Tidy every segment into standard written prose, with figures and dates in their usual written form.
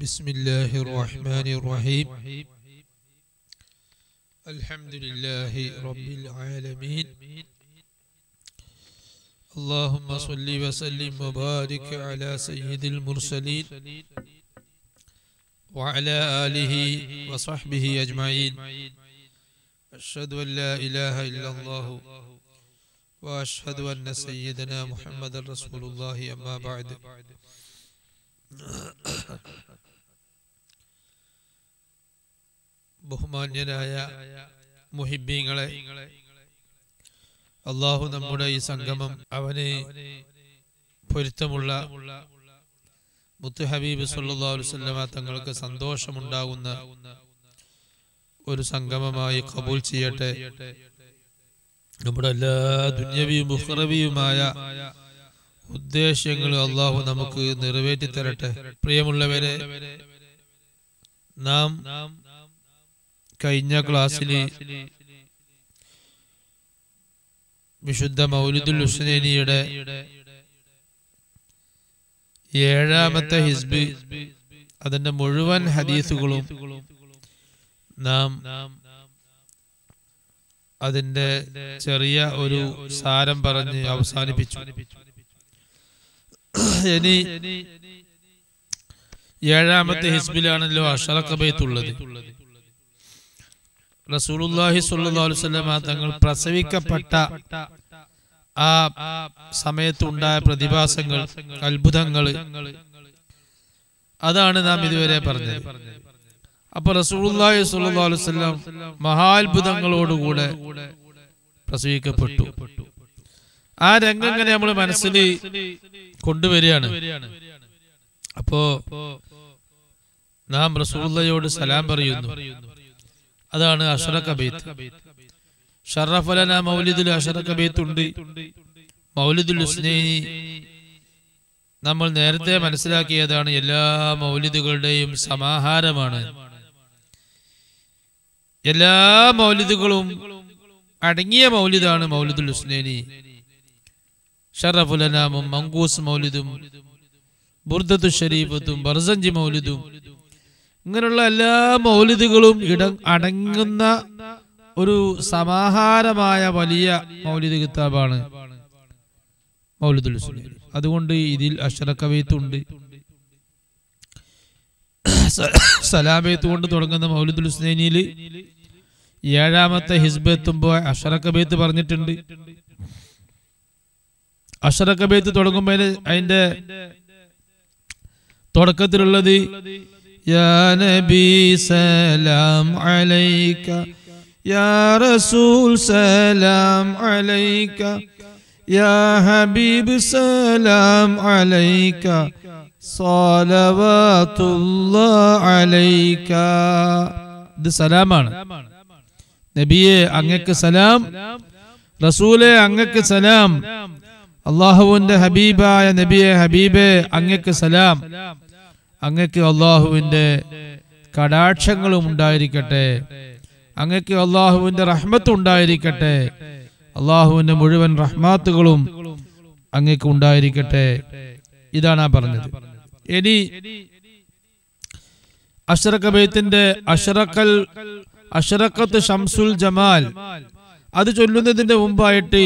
بسم الله الرحمن الرحيم الحمد لله رب العالمين اللهم صل وسلم وبارك على سيد المرسلين وعلى آله وصحبه أجمعين أشهد أن لا إله إلا الله وأشهد أن سيدنا محمد رسول الله أما بعد ബഹുമാന്യരായ മുഹിബ്ബീങ്ങളെ, അല്ലാഹു നമ്മുടെ ഈ സംഗമം അവന് പൊരുത്തമുള്ള മുത്ത് ഹബീബ് സല്ലല്ലാഹു അലൈഹി വസല്ലമ തങ്ങൾക്ക് സന്തോഷമുണ്ടാകുന്ന ഒരു സംഗമമായി ഖബൂൽ ചെയ്യട്ടെ. നമ്മുടെ എല്ലാ ദുന്യവിയും ഉഖ്റവിയുമായ ഉദ്ദേശങ്ങൾ അല്ലാഹു നമുക്ക് നിറവേറ്റി തരട്ടെ. പ്രിയമുള്ളവരെ, നാം കഴിഞ്ഞ ക്ലാസ്സിൽ വിശുദ്ധ മൗലിദുൽ ഹുസ്നൈനിയുടെ 7ാമത്തെ ഹിസ്ബ്, അതിന്റെ മുഴുവൻ ഹദീസുകളും നാം അതിന്റെ ചെറിയ ഒരു സാരം പറഞ്ഞ് അവസാനിപ്പിച്ചു. ഇനി 7ാമത്തെ ഹിസ്ബിലാണല്ലോ അശറഖ ബൈത്തുള്ളത്. റസൂലുള്ളാഹി സ്വല്ലല്ലാഹു അലൈഹി വസല്ലം തങ്ങൾ പ്രസവിക്കപ്പെട്ട ആ സമയത്തുണ്ടായ പ്രതിഭാസങ്ങൾ, അത്ഭുതങ്ങൾ, അതാണ് നാം ഇതുവരെ പറഞ്ഞത്. അപ്പൊ റസൂലുള്ളാഹി സ്വല്ലല്ലാഹു അലൈഹി വസല്ലം മഹാത്ഭുതങ്ങളോടുകൂടെ പ്രസവിക്കപ്പെട്ടു. ആ രംഗം ഇങ്ങനെ നമ്മൾ മനസ്സിൽ കൊണ്ടുവരികയാണ്. അപ്പോ നാം റസൂലുള്ളാഹിയോട് സലാം പറയുന്നു. അതാണ് അശറഖ ബൈത്ത്. ശറഫ ലനാ മൗലിദുൽ അശറഖ ബൈത്ത് ഉണ്ട്. മൗലിദുൽ ഹുസ്നൈനി നമ്മൾ നേരത്തെ മനസ്സിലാക്കിയതാണ്, എല്ലാ മൗലിദുകളുടെയും സമാഹാരമാണ്. എല്ലാ മൗലിദുകളും അടങ്ങിയ മൗലിദാണ് മൗലിദുൽ ഹുസ്നൈനി. ശറഫ ലനാ മങ്കൂസ് മൗലിദും ബുർദത്തു ശരീഫത്തും ബർസഞ്ചി മൗലിദും, ഇങ്ങനെയുള്ള എല്ലാ മൗലിദുകളും അടങ്ങുന്ന ഒരു സമാഹാരമായ വലിയ മൗലിദ് കിതാബാണ് മൗലിദുൽ ഹുസ്നൈനി. അതുകൊണ്ട് ഇതിൽ അശറഖ ബൈത്ത് ഉണ്ട്. സലാബൈത്ത് കൊണ്ട് തുടങ്ങുന്ന മൗലിദുൽ ഹുസ്നൈനിയിൽ 7ാമത്തെ ഹിസ്ബ് എത്തുമ്പോൾ അശറഖ ബൈത്ത് പറഞ്ഞിട്ടുണ്ട്. അശറഖ ബൈത്ത് തുടങ്ങുമ്പോൾ അതിന്റെ തുടക്കത്തിലുള്ളത് യാ നബി സലാം അലൈക, യാ റസൂൽ സലാം അലൈക, യാ ഹബീബ് സലാം അലൈക, സ്വലവാതുല്ലാഹി അലൈക. ഇത് സലാമാണ്. നബിയെ അങ്ങക്ക് സലാം, റസൂലെ അങ്ങക്ക് സലാം, അള്ളാഹുവിന്റെ ഹബീബായ നബിയെ ഹബീബെ അങ്ങക്ക് സലാം, അങ്ങക്ക് അള്ളാഹുവിന്റെ കടാക്ഷങ്ങളും ഉണ്ടായിരിക്കട്ടെ, അങ്ങക്ക് അള്ളാഹുവിന്റെ റഹ്മത്ത് ഉണ്ടായിരിക്കട്ടെ, അള്ളാഹുവിന്റെ മുഴുവൻ റഹ്മത്തുകളും അങ്ങക്ക് ഉണ്ടായിരിക്കട്ടെ. ഇതാണ് പറഞ്ഞത്. ഇനി അശറഖ ബൈത്തിന്റെ അശറഖത്ത് ശംസുൽ ജമാൽ അത് ചൊല്ലുന്നതിന്റെ മുമ്പായിട്ട്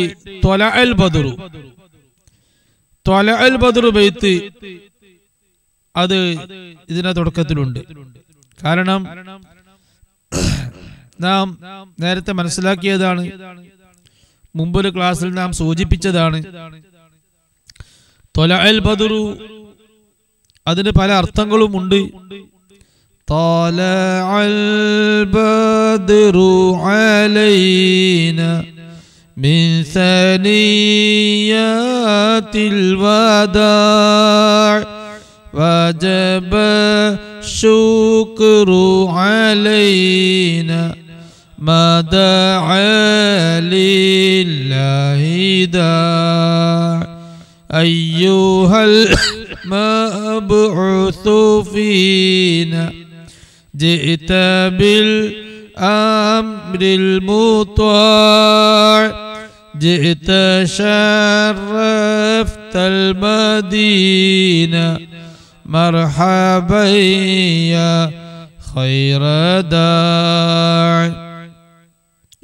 ത്വലഅൽ ബദ്റു ബൈത്ത് അത് ഇതിന്റെ തുടക്കത്തിലുണ്ട്. കാരണം നാം നേരത്തെ മനസ്സിലാക്കിയതാണ്, മുമ്പൊരു ക്ലാസ്സിൽ നാം സൂചിപ്പിച്ചതാണ്. ത്വലഅൽ ബദ്റു അതിന് പല അർത്ഥങ്ങളും ഉണ്ട്. ത്വലഅൽ ബദ്റു അലൈനാ മിൻ സനിയാതിൽ വദാ وجب الشكر علينا ما دعا لله داع أيها المبعوث فينا جئت بالأمر المطاع جئت شرفت المدينة مرحبا يا خير داع.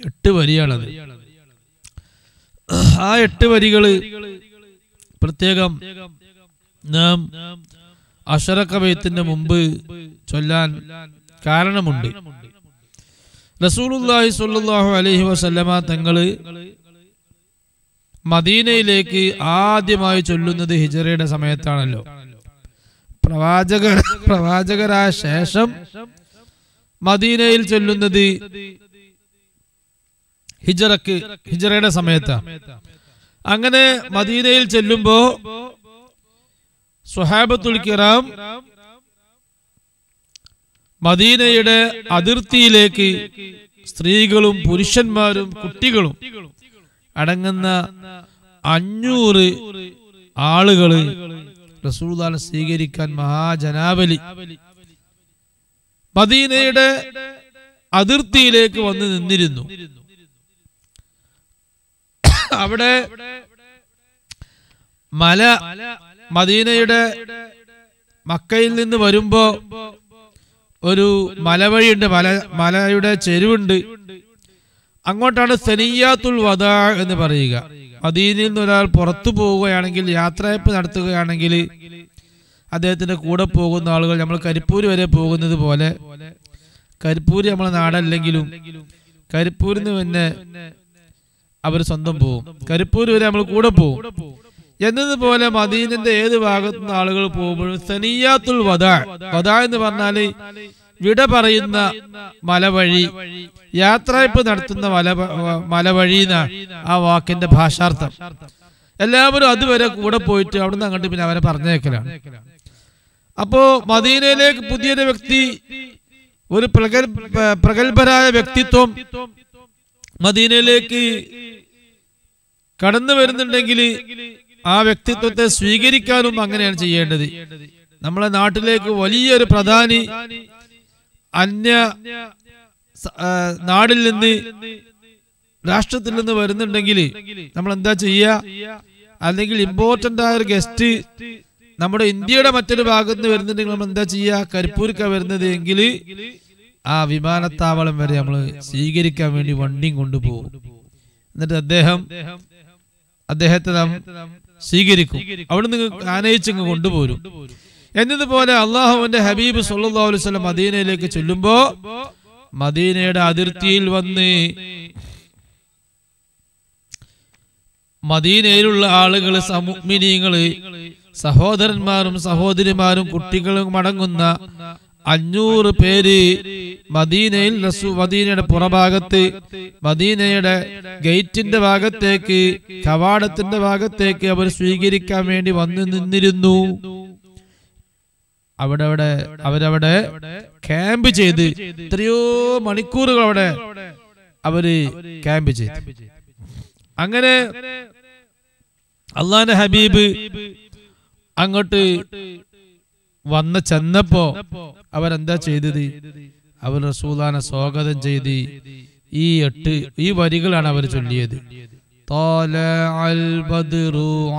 8 വരിയാണത്. ആ 8 വരികൾ പ്രത്യേകം നാം അശറക ബൈത്തിന്റെ മുമ്പ് ചൊല്ലാൻ കാരണമുണ്ട്. റസൂലുള്ളാഹി സ്വല്ലല്ലാഹു അലൈഹി വസല്ലമ തങ്ങള് മദീനയിലേക്ക് ആദ്യമായി ചൊല്ലുന്നത് ഹിജറയുടെ സമയത്താണല്ലോ. പ്രവാചകരായ ശേഷം മദീനയിൽ ചൊല്ലുന്നത് ഹിജറയുടെ സമയത്താണ്. അങ്ങനെ മദീനയിൽ ചെല്ലുമ്പോ സ്വഹാബത്തുൽ കിറാം മദീനയുടെ അതിർത്തിയിലേക്ക് സ്ത്രീകളും പുരുഷന്മാരും കുട്ടികളും അടങ്ങുന്ന 500 ആളുകള് റസൂലുള്ളാഹിനെ സ്വീകരിക്കാൻ മഹാജനാവലി മദീനയുടെ അതിർത്തിയിലേക്ക് വന്ന് നിന്നിരുന്നു. അവിടെ മദീനയുടെ മക്കയിൽ നിന്ന് വരുമ്പോ ഒരു മലവഴിയുണ്ട്, മലയുടെ ചെരുവുണ്ട്. അങ്ങോട്ടാണ് സനിയാത്തുൽ വദാ എന്ന് പറയുക. മദീനയിൽ നിന്ന് ഒരാൾ പുറത്തു പോവുകയാണെങ്കിൽ, യാത്രയപ്പ് നടത്തുകയാണെങ്കിൽ അദ്ദേഹത്തിന്റെ കൂടെ പോകുന്ന ആളുകൾ, നമ്മൾ കരിപ്പൂര് വരെ പോകുന്നത് പോലെ, കരിപ്പൂര് നമ്മളെ നാടല്ലെങ്കിലും കരിപ്പൂരിൽ നിന്ന് പിന്നെ അവർ സ്വന്തം പോകും, കരിപ്പൂര് വരെ നമ്മൾ കൂടെ പോകും എന്നതുപോലെ മദീനന്റെ ഏത് ഭാഗത്തുനിന്ന് ആളുകൾ പോകുമ്പോഴും സനിയാത്തുൽ വദാ, വദാ എന്ന് പറഞ്ഞാല് വിട പറയുന്ന മലവഴി, യാത്രയപ്പ് നടത്തുന്ന മലവഴി എന്ന ആ വാക്കിന്റെ ഭാഷാർത്ഥം. എല്ലാവരും അതുവരെ കൂടെ പോയിട്ട് അവിടുന്ന് അങ്ങോട്ട് പിന്നെ അവരെ പറഞ്ഞേക്കലാണ്. അപ്പോ മദീനയിലേക്ക് പുതിയൊരു വ്യക്തി, ഒരു പ്രഗത്ഭരായ വ്യക്തിത്വം മദീനയിലേക്ക് കടന്നു വരുന്നുണ്ടെങ്കിൽ ആ വ്യക്തിത്വത്തെ സ്വീകരിക്കാനും അങ്ങനെയാണ് ചെയ്യേണ്ടത്. നമ്മളെ നാട്ടിലേക്ക് വലിയൊരു പ്രധാനി അന്യ നാടിൽ നിന്ന്, രാഷ്ട്രത്തിൽ നിന്ന് വരുന്നുണ്ടെങ്കിൽ നമ്മൾ എന്താ ചെയ്യുക? അല്ലെങ്കിൽ ഇമ്പോർട്ടന്റ് ആയ ഒരു ഗസ്റ്റ് നമ്മുടെ ഇന്ത്യയുടെ മറ്റൊരു ഭാഗത്ത് നിന്ന് വരുന്നുണ്ടെങ്കിൽ നമ്മൾ എന്താ ചെയ്യുക? കരിപ്പൂർക്ക വരുന്നത് എങ്കിൽ ആ വിമാനത്താവളം വരെ നമ്മൾ സ്വീകരിക്കാൻ വേണ്ടി വണ്ടിയും കൊണ്ടുപോകും. എന്നിട്ട് അദ്ദേഹത്തെ നാം സ്വീകരിക്കും, അവിടെ നിന്ന് ആനയിച്ചങ്ങ് കൊണ്ടുപോരും. എന്നതുപോലെ അള്ളാഹുവിന്റെ ഹബീബ് സല്ലല്ലാഹു അലൈഹി വസല്ലം മദീനയിലേക്ക് ചൊല്ലുമ്പോ മദീനയുടെ അതിർത്തിയിൽ വന്ന് മദീനയിലുള്ള ആളുകൾ, മുഅ്മിനീങ്ങള്, സഹോദരന്മാരും സഹോദരിമാരും കുട്ടികളും അടങ്ങുന്ന 500 പേര് മദീനയുടെ പുറഭാഗത്ത്, മദീനയുടെ ഗേറ്റിന്റെ ഭാഗത്തേക്ക്, കവാടത്തിന്റെ ഭാഗത്തേക്ക് അവർ സ്വീകരിക്കാൻ വേണ്ടി വന്നു നിന്നിരുന്നു. അവരവിടെ ക്യാമ്പ് ചെയ്ത് എത്രയോ മണിക്കൂറുകൾ അവിടെ അവര് ക്യാമ്പ് ചെയ്തു. അങ്ങനെ അള്ളാന്റെ ഹബീബ് അങ്ങോട്ട് ചെന്നപ്പോ അവരെന്താ ചെയ്തത്? അവർ റസൂലുള്ളാഹിനെ സ്വാഗതം ചെയ്ത് ഈ വരികളാണ് അവർ ചൊല്ലിയത്. طلع البدر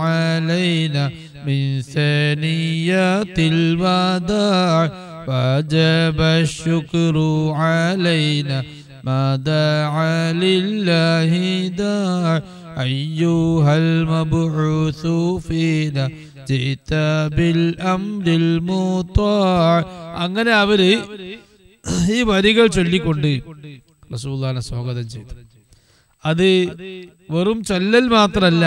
علينا من ثنيات الوداع وجب الشكر علينا ما دعا لله داع أيها المبعوث فينا جئت بالأمر المطاع. അങ്ങനെ അവര് ഈ വരികൾ ചൊല്ലിക്കൊണ്ട് റസൂലുള്ളാഹിനെ സ്വാഗതം ചെയ്തു. അത് വെറും ചൊല്ലൽ മാത്രല്ല,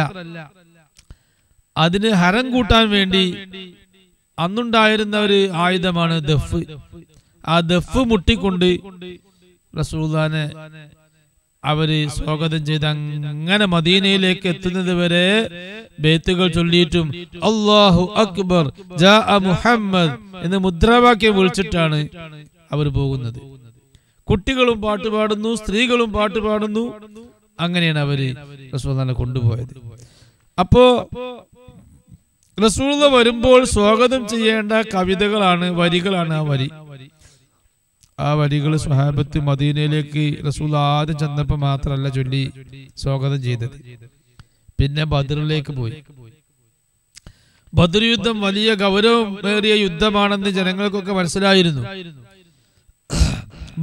അതിന് ഹരം കൂട്ടാൻ വേണ്ടി അന്നുണ്ടായിരുന്ന ഒരു ആയുധമാണ് ദഫ്. ആ ദഫ് മുട്ടിക്കൊണ്ട് റസൂലുള്ളാഹിനെ അവര് സ്വാഗതം ചെയ്ത് അങ്ങനെ മദീനയിലേക്ക് എത്തുന്നത് വരെ ബൈത്തുകൾ ചൊല്ലിയിട്ടും അല്ലാഹു അക്ബർ ജാഅ മുഹമ്മദ് എന്ന് മുദ്രാവാക്യം വിളിച്ചിട്ടാണ് അവർ പോകുന്നത്. കുട്ടികളും പാട്ടുപാടുന്നു, സ്ത്രീകളും പാട്ടുപാടുന്നു. അങ്ങനെയാണ് അവര് റസൂലുള്ളാഹിനെ കൊണ്ടുപോയത്. അപ്പോ റസൂലുള്ളാഹി വരുമ്പോൾ സ്വാഗതം ചെയ്യേണ്ട കവിതകളാണ്, വരികളാണ് ആ വരികൾ സ്വഹാബത്ത് മദീനയിലേക്ക് റസൂലുള്ളാഹി ആദ്യം ചെന്നപ്പോ മാത്രമല്ല ചൊല്ലി സ്വാഗതം ചെയ്തത്, പിന്നെ ബദറിലേക്ക് പോയി. ബദർ യുദ്ധം വലിയ ഗൗരവമേറിയ യുദ്ധമാണെന്ന് ജനങ്ങൾക്കൊക്കെ മനസ്സിലായിരുന്നു.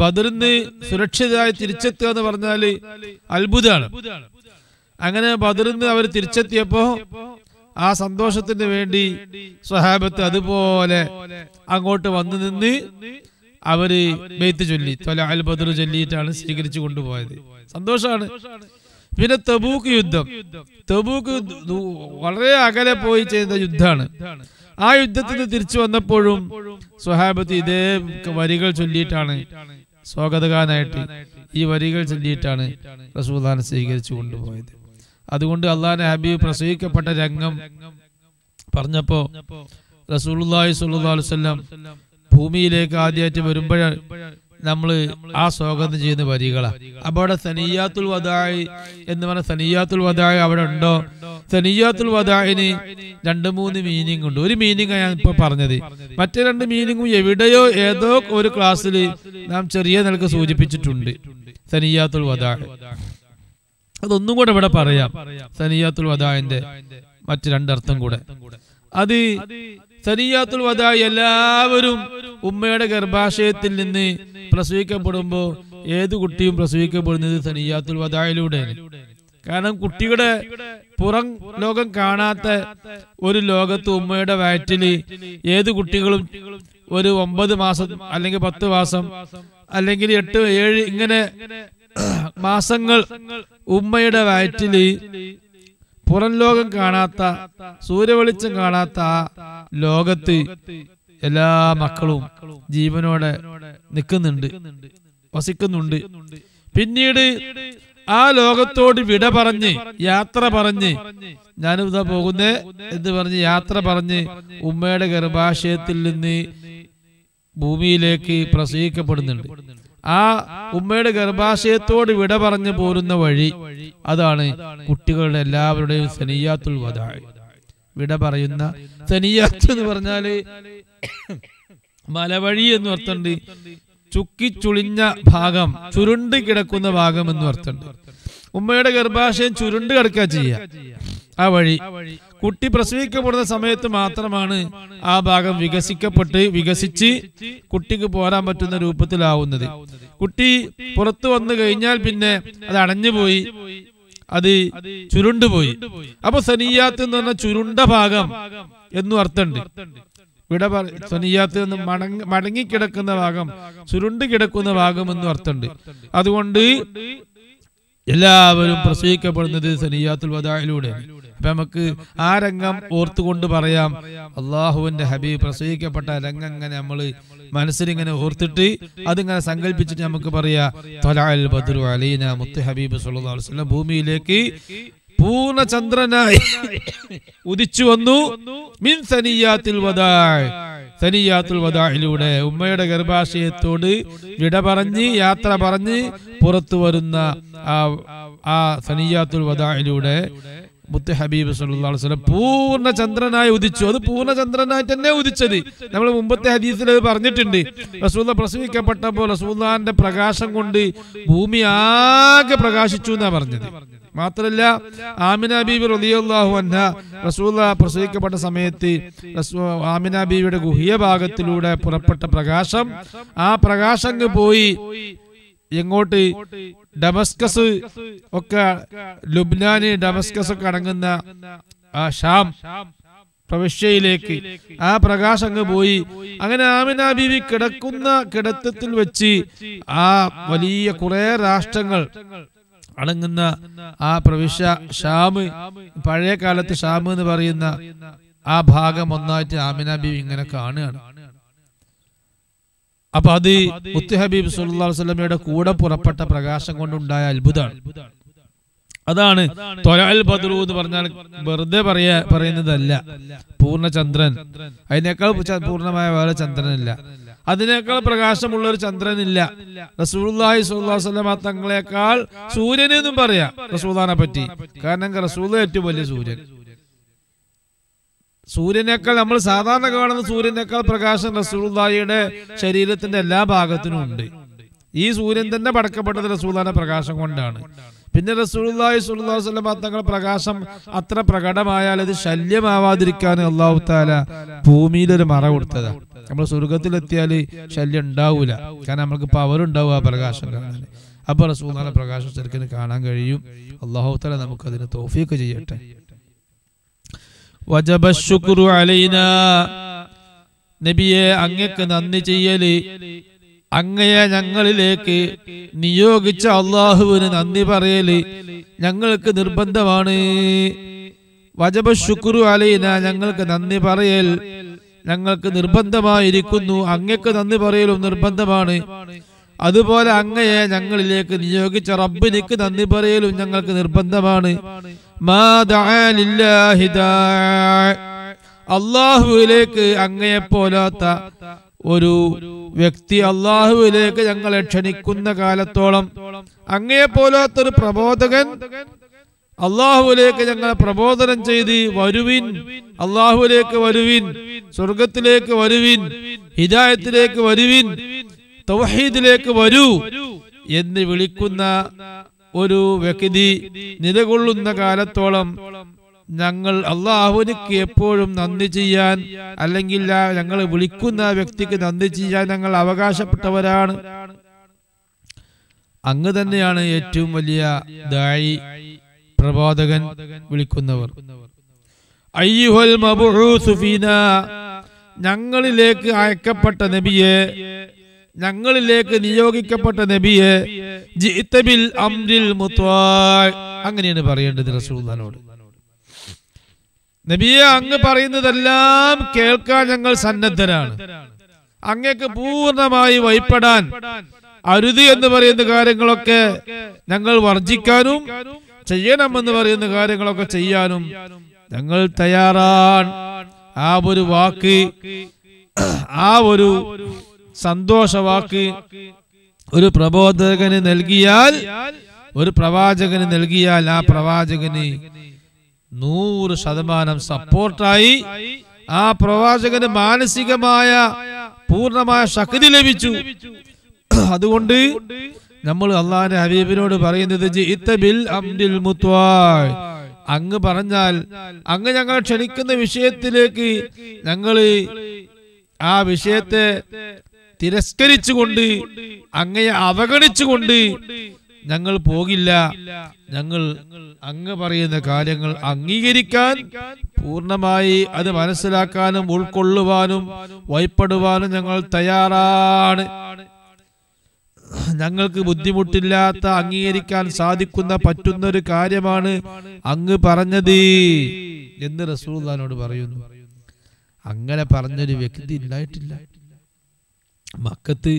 ബദറിന്ന് സുരക്ഷിതരായി തിരിച്ചെത്തുക എന്ന് പറഞ്ഞാല് അത്ഭുതമാണ്. അങ്ങനെ ബദറിന്ന് അവർ തിരിച്ചെത്തിയപ്പോ ആ സന്തോഷത്തിന് വേണ്ടി സ്വഹാബത്ത് അതുപോലെ അങ്ങോട്ട് വന്നു നിന്ന് അവര് ബൈത്ത് ചൊല്ലി, ത്വലഅൽ ബദർ ചൊല്ലിയിട്ടാണ് സ്വീകരിച്ചു കൊണ്ടുപോയത്. സന്തോഷമാണ്. പിന്നെ തബൂക്ക് യുദ്ധം. തബൂക്ക് വളരെ അകലെ പോയി ചെയ്ത യുദ്ധമാണ്. ആ യുദ്ധത്തിന് തിരിച്ചു വന്നപ്പോഴും സ്വഹാബത്ത് ഇതേ വരികൾ ചൊല്ലിയിട്ടാണ്, സ്വാഗതഗാനായിട്ട് ഈ വരികൾ ചൊല്ലിയിട്ടാണ് റസൂലുള്ളാഹിനെ സ്വീകരിച്ചു കൊണ്ടുപോയത്. അതുകൊണ്ട് അള്ളാഹുവിന്റെ ഹബീബ് പ്രസവിക്കപ്പെട്ട രംഗം പറഞ്ഞപ്പോ റസൂലുള്ളാഹി സ്വല്ലല്ലാഹു അലൈഹി വസല്ലം ഭൂമിയിലേക്ക് ആദ്യമായിട്ട് വരുമ്പോൾ നമ്മൾ ആ സ്വാഗതം ചെയ്യുന്ന വരികളാണ്. അപ്പൊ അവിടെ സനിയാത്തുൽ വദാഇ എന്ന് പറഞ്ഞ സനിയാത്തുൽ വദാഇ അവിടെ ഉണ്ടോ? സനിയാത്തുൽ വദാഇന് 2-3 മീനിങ് ഉണ്ട്. ഒരു മീനിങ് ഞാൻ ഇപ്പൊ പറഞ്ഞത്. മറ്റേ 2 മീനിങ്ങും എവിടെയോ ഏതോ ഒരു ക്ലാസ്സിൽ നാം ചെറിയ നിലക്ക് സൂചിപ്പിച്ചിട്ടുണ്ട്. സനിയാത്തുൽ വദാഇ അതൊന്നും കൂടെ ഇവിടെ പറയാം. സനിയാത്തുൽ വദാഇന്റെ മറ്റു 2 അർത്ഥം കൂടെ. അത് സനിയാത്തുൽ വദാഇ എല്ലാവരും ഉമ്മയുടെ ഗർഭാശയത്തിൽ നിന്ന് പ്രസവിക്കപ്പെടുമ്പോ ഏത് കുട്ടിയും പ്രസവിക്കപ്പെടുന്നത് സനിയാത്തുൽ വദാഇലൂടെയാണ്. കാരണം കുട്ടിയുടെ പുറം ലോകം കാണാത്ത ഒരു ലോകത്ത് ഉമ്മയുടെ വയറ്റില് ഏത് കുട്ടികളും ഒരു 9 മാസം അല്ലെങ്കിൽ 10 മാസം അല്ലെങ്കിൽ 8, 7 ഇങ്ങനെ മാസങ്ങൾ ഉമ്മയുടെ വയറ്റില് പുറം ലോകം കാണാത്ത, സൂര്യവെളിച്ചം കാണാത്ത ആ ലോകത്ത് എല്ലാ മക്കളും ജീവനോടെ നിൽക്കുന്നുണ്ട്, വസിക്കുന്നുണ്ട്. പിന്നീട് ആ ലോകത്തോട് വിട പറഞ്ഞ് യാത്ര പറഞ്ഞ് ഞാനിതാ പോകുന്നേ എന്ന് പറഞ്ഞ് യാത്ര പറഞ്ഞ് ഉമ്മയുടെ ഗർഭാശയത്തിൽ നിന്ന് ഭൂമിയിലേക്ക് പ്രസവിക്കപ്പെടുന്നുണ്ട്. ആ ഉമ്മയുടെ ഗർഭാശയത്തോട് വിട പറഞ്ഞു പോരുന്ന വഴി അതാണ് കുട്ടികളുടെ എല്ലാവരുടെയും സനിയാത്തുൽ വദാഇ. വിട പറയുന്ന സനിയാത്ത് എന്ന് പറഞ്ഞാല് മലവഴി എന്ന് അർത്ഥമുണ്ട്. ചുക്കിച്ചുളിഞ്ഞ ഭാഗം, ചുരുണ്ട് കിടക്കുന്ന ഭാഗം എന്ന് അർത്ഥമുണ്ട്. ഉമ്മയുടെ ഗർഭാശയം ചുരുണ്ട് കിടക്കുക ചെയ്യുക ആ വഴി. കുട്ടി പ്രസവിക്കപ്പെടുന്ന സമയത്ത് മാത്രമാണ് ആ ഭാഗം വികസിച്ച് കുട്ടിക്ക് പോരാൻ പറ്റുന്ന രൂപത്തിലാവുന്നത്. കുട്ടി പുറത്തു വന്നു കഴിഞ്ഞാൽ പിന്നെ അത് അടഞ്ഞുപോയി, അത് ചുരുണ്ടുപോയി. അപ്പൊ സനിയാത്ത് എന്ന് പറഞ്ഞ ചുരുണ്ട ഭാഗം എന്നും അർത്ഥമുണ്ട്. സനിയാത്ത് എന്ന് മടങ്ങിക്കിടക്കുന്ന ഭാഗം, ചുരുണ്ട് കിടക്കുന്ന ഭാഗം എന്നും അർത്ഥമുണ്ട്. അതുകൊണ്ട് എല്ലാവരും പ്രസവിക്കപ്പെടുന്നത് സനിയാത്തുൽ വദാഇലൂടെയാണ്. അപ്പൊ നമുക്ക് ആ രംഗം ഓർത്തുകൊണ്ട് പറയാം, അള്ളാഹുവിന്റെ ഹബീബ് പ്രസവിക്കപ്പെട്ട രംഗം ഇങ്ങനെ നമ്മള് മനസ്സിലിങ്ങനെ ഓർത്തിട്ട് അതിങ്ങനെ സങ്കല്പിച്ചിട്ട് നമുക്ക് പറയാ, ത്വലഅൽ ബദ്റു അലൈനാ, മുത്ത് ഹബീബ് സ്വല്ലല്ലാഹു അലൈഹി വസല്ലം ഭൂമിയിലേക്ക് പൂർണ്ണചന്ദ്രനായി ഉദിച്ചു വന്നു. മിൻ സനിയാത്തുൽ വദാഇ, സനിയാത്തുൽ വദാഇലൂടെ ഉമ്മയുടെ ഗർഭാശയത്തോട് വിട പറഞ്ഞ് യാത്ര പറഞ്ഞ് പുറത്തു വരുന്ന ആ സനിയാത്തുൽ വദാഇലൂടെ മുത്ത് ഹബീബ് സല്ലല്ലാഹു അലൈഹി വസല്ലം പൂർണ്ണചന്ദ്രനായി ഉദിച്ചു. അത് പൂർണ്ണചന്ദ്രനായി തന്നെ ഉദിച്ചത് നമ്മൾ മുമ്പത്തെ ഹദീസിൽ അത് പറഞ്ഞിട്ടുണ്ട്. റസൂലുള്ളാഹി പ്രസവിക്കപ്പെട്ടപ്പോൾ റസൂലുള്ളാഹിന്റെ പ്രകാശം കൊണ്ട് ഭൂമി ആകെ പ്രകാശിച്ചു എന്നാ പറഞ്ഞത്. മാത്രല്ല ആമിന ബീവി റളിയല്ലാഹു അൻഹ റസൂലുള്ളാഹി പ്രസവിക്കപ്പെട്ട സമയത്ത് ആമിന ബീവിയുടെ ഗുഹ്യ ഭാഗത്തിലൂടെ പുറപ്പെട്ട പ്രകാശം, ആ പ്രകാശം പോയി എങ്ങോട്ട്? ഡമസ്കസ് ഒക്കെ, ലുബ്നാന്, ഡമസ്കസ് ഒക്കെ അടങ്ങുന്ന ആ ഷാം പ്രവിശ്യയിലേക്ക് ആ പ്രകാശം പോയി. അങ്ങനെ ആമിന ബീവി കിടക്കുന്ന കിടത്തത്തിൽ വെച്ച് ആ വലിയ കുറെ രാഷ്ട്രങ്ങൾ അടങ്ങുന്ന ആ പ്രവിശ്യ ഷാം, പഴയ കാലത്ത് ഷാം എന്ന് പറയുന്ന ആ ഭാഗം ഒന്നായിട്ട് ആമിന ബീവി ഇങ്ങനെ കാണുകയാണ്. അപ്പൊ അത് മുത്ത് ഹബീബ് സല്ലല്ലാഹു അലൈഹി വസല്ലമയുടെ കൂടെ പുറപ്പെട്ട പ്രകാശം കൊണ്ടുണ്ടായ അത്ഭുതമാണ്. അതാണ് ത്വലഅൽ ബദ്റു എന്ന് പറഞ്ഞാൽ വെറുതെ പറയുന്നതല്ല. പൂർണ്ണചന്ദ്രൻ, അതിനേക്കാൾ പൂർണ്ണമായ വേറെ ചന്ദ്രനില്ല, അതിനേക്കാൾ പ്രകാശമുള്ള ഒരു ചന്ദ്രനില്ല. റസൂലുള്ളാഹി സ്വല്ലല്ലാഹു അലൈഹി വസല്ലം തങ്ങളെക്കാൾ സൂര്യനെന്നും പറയാം റസൂലുള്ളാഹിനെ പറ്റി. കാരണം റസൂൽ ഏറ്റവും വലിയ സൂര്യൻ. സൂര്യനേക്കാൾ, നമ്മൾ സാധാരണ കാണുന്ന സൂര്യനേക്കാൾ പ്രകാശം റസൂലുള്ളാഹിയുടെ ശരീരത്തിന്റെ എല്ലാ ഭാഗത്തിനും ഉണ്ട്. ഈ സൂര്യൻ തന്നെ പടക്കപ്പെട്ടത് റസൂലുള്ളാഹിന്റെ പ്രകാശം കൊണ്ടാണ്. പിന്നെ റസൂലുള്ളാഹി സ്വല്ലല്ലാഹു അലൈഹി വസല്ലം തങ്ങളുടെ പ്രകാശം അത്ര പ്രകടമായാൽ അത് ശല്യമാവാതിരിക്കാൻ അല്ലാഹു തആല ഭൂമിയിലൊരു മറ കൊടുത്തതാണ്. നമ്മൾ സ്വർഗത്തിലെത്തിയാൽ ശല്യം ഉണ്ടാവൂല, കാരണം നമുക്ക് പവർ ഉണ്ടാവും ആ പ്രകാശം കാണാൻ. അപ്പൊ റസൂലുള്ളാഹിന്റെ പ്രകാശം ശരിക്കും കാണാൻ കഴിയും. അല്ലാഹു തആല നമുക്ക് അതിന് തൗഫീഖ് ചെയ്യട്ടെ. വജബ ശുക്രു അലൈനാ, നബിയെ അങ്ങക്ക് നന്ദി ചെയ്യല്, അങ്ങയെ ഞങ്ങളിലേക്ക് നിയോഗിച്ച അള്ളാഹുവിന് നന്ദി പറയല് ഞങ്ങൾക്ക് നിർബന്ധമാണ്. വജബ ശുക്രു അലൈന, ഞങ്ങൾക്ക് നന്ദി പറയൽ ഞങ്ങൾക്ക് നിർബന്ധമായിരിക്കുന്നു. അങ്ങക്ക് നന്ദി പറയലും നിർബന്ധമാണ്. അതുപോലെ അങ്ങയെ ഞങ്ങളിലേക്ക് നിയോഗിച്ച റബ്ബിനിക്ക് നന്ദി പറയലും ഞങ്ങൾക്ക് നിർബന്ധമാണ്. മാ ദഅ ലില്ലാഹി ദാഇ, അള്ളാഹുവിലേക്ക് അങ്ങയെപ്പോലാത്ത ഒരു വ്യക്തി അള്ളാഹുവിലേക്ക് ഞങ്ങളെ ക്ഷണിക്കുന്ന കാലത്തോളം, അങ്ങയെപ്പോലാത്തൊരു പ്രബോധകൻ അള്ളാഹുവിലേക്ക് ഞങ്ങളെ പ്രബോധനം ചെയ്ത് വരുവിൻ, അള്ളാഹുവിലേക്ക് വരുവിൻ, സ്വർഗത്തിലേക്ക് വരുവിൻ, ഹിദായത്തിലേക്ക് വരുവിൻ, തൗഹീദിലേക്ക് വരൂ എന്ന് വിളിക്കുന്ന ഒരു വ്യക്തി നിലകൊള്ളുന്ന കാലത്തോളം ഞങ്ങൾ അള്ളാഹുവിനിക്ക് എപ്പോഴും നന്ദി ചെയ്യാൻ, അല്ലെങ്കിൽ ഞങ്ങൾ വിളിക്കുന്ന വ്യക്തിക്ക് നന്ദി ചെയ്യാൻ ഞങ്ങൾ അവകാശപ്പെട്ടവരാണ്. അങ്ങ് തന്നെയാണ് ഏറ്റവും വലിയ ദായി, പ്രബോധകൻ, വിളിക്കുന്നവർ. അയ്യുഹൽ മബ്ഊസ് ഫീനാ, ഞങ്ങളിലേക്ക് അയക്കപ്പെട്ട നബിയെ, ഞങ്ങളിലേക്ക് നിയോഗിക്കപ്പെട്ട നബിയെ, ജിഇത ബിൽ അംരിൽ മുത്വാ, അങ്ങനെയാണ് പറയേണ്ടത് റസൂലുള്ളാഹിനോട്. നബിയെ, അങ്ങ് പറയുന്നതെല്ലാം കേൾക്കാൻ ഞങ്ങൾ സന്നദ്ധരാണ്. അങ്ങക്ക് പൂർണ്ണമായി വഴിപ്പെടാൻ, അരുത് എന്ന് പറയുന്ന കാര്യങ്ങളൊക്കെ ഞങ്ങൾ വർജിക്കാനും ചെയ്യണമെന്ന് പറയുന്ന കാര്യങ്ങളൊക്കെ ചെയ്യാനും ഞങ്ങൾ തയ്യാറാണ്. ആ ഒരു വാക്ക്, ആ ഒരു സന്തോഷവാക്ക് ഒരു പ്രബോധകന് നൽകിയാൽ, ഒരു പ്രവാചകന് നൽകിയാൽ, ആ പ്രവാചകന് 100% സപ്പോർട്ടായി, ആ പ്രവാചകന് മാനസികമായ പൂർണ്ണമായ ശക്തി ലഭിച്ചു. അതുകൊണ്ട് നമ്മൾ അള്ളാഹുവിന്റെ ഹബീബിനോട് പറയുന്നത് ജിഇത ബിൽ അംരിൽ മുത്വാ, അങ്ങ് പറഞ്ഞാൽ, അങ്ങ് ഞങ്ങൾ ക്ഷണിക്കുന്ന വിഷയത്തിലേക്ക് ഞങ്ങൾ ആ വിഷയത്തെ തിരസ്കരിച്ചുകൊണ്ട്, അങ്ങയെ അവഗണിച്ചുകൊണ്ട് ഞങ്ങൾ പോകില്ല. ഞങ്ങൾ അങ്ങ് പറയുന്ന കാര്യങ്ങൾ അംഗീകരിക്കാൻ, പൂർണ്ണമായി അത് മനസ്സിലാക്കാനും ഉൾക്കൊള്ളുവാനും വഴിപ്പെടുവാനും ഞങ്ങൾ തയ്യാറാണ്. ഞങ്ങൾക്ക് ബുദ്ധിമുട്ടില്ലാത്ത, അംഗീകരിക്കാൻ സാധിക്കുന്ന, പറ്റുന്ന ഒരു കാര്യമാണ് അങ്ങ് പറഞ്ഞത് എന്ന് റസൂലുള്ളാഹിനോട് പറയുന്നു. അങ്ങനെ പറഞ്ഞൊരു വ്യക്തി ഉണ്ടായിട്ടില്ല. മക്കത്ത്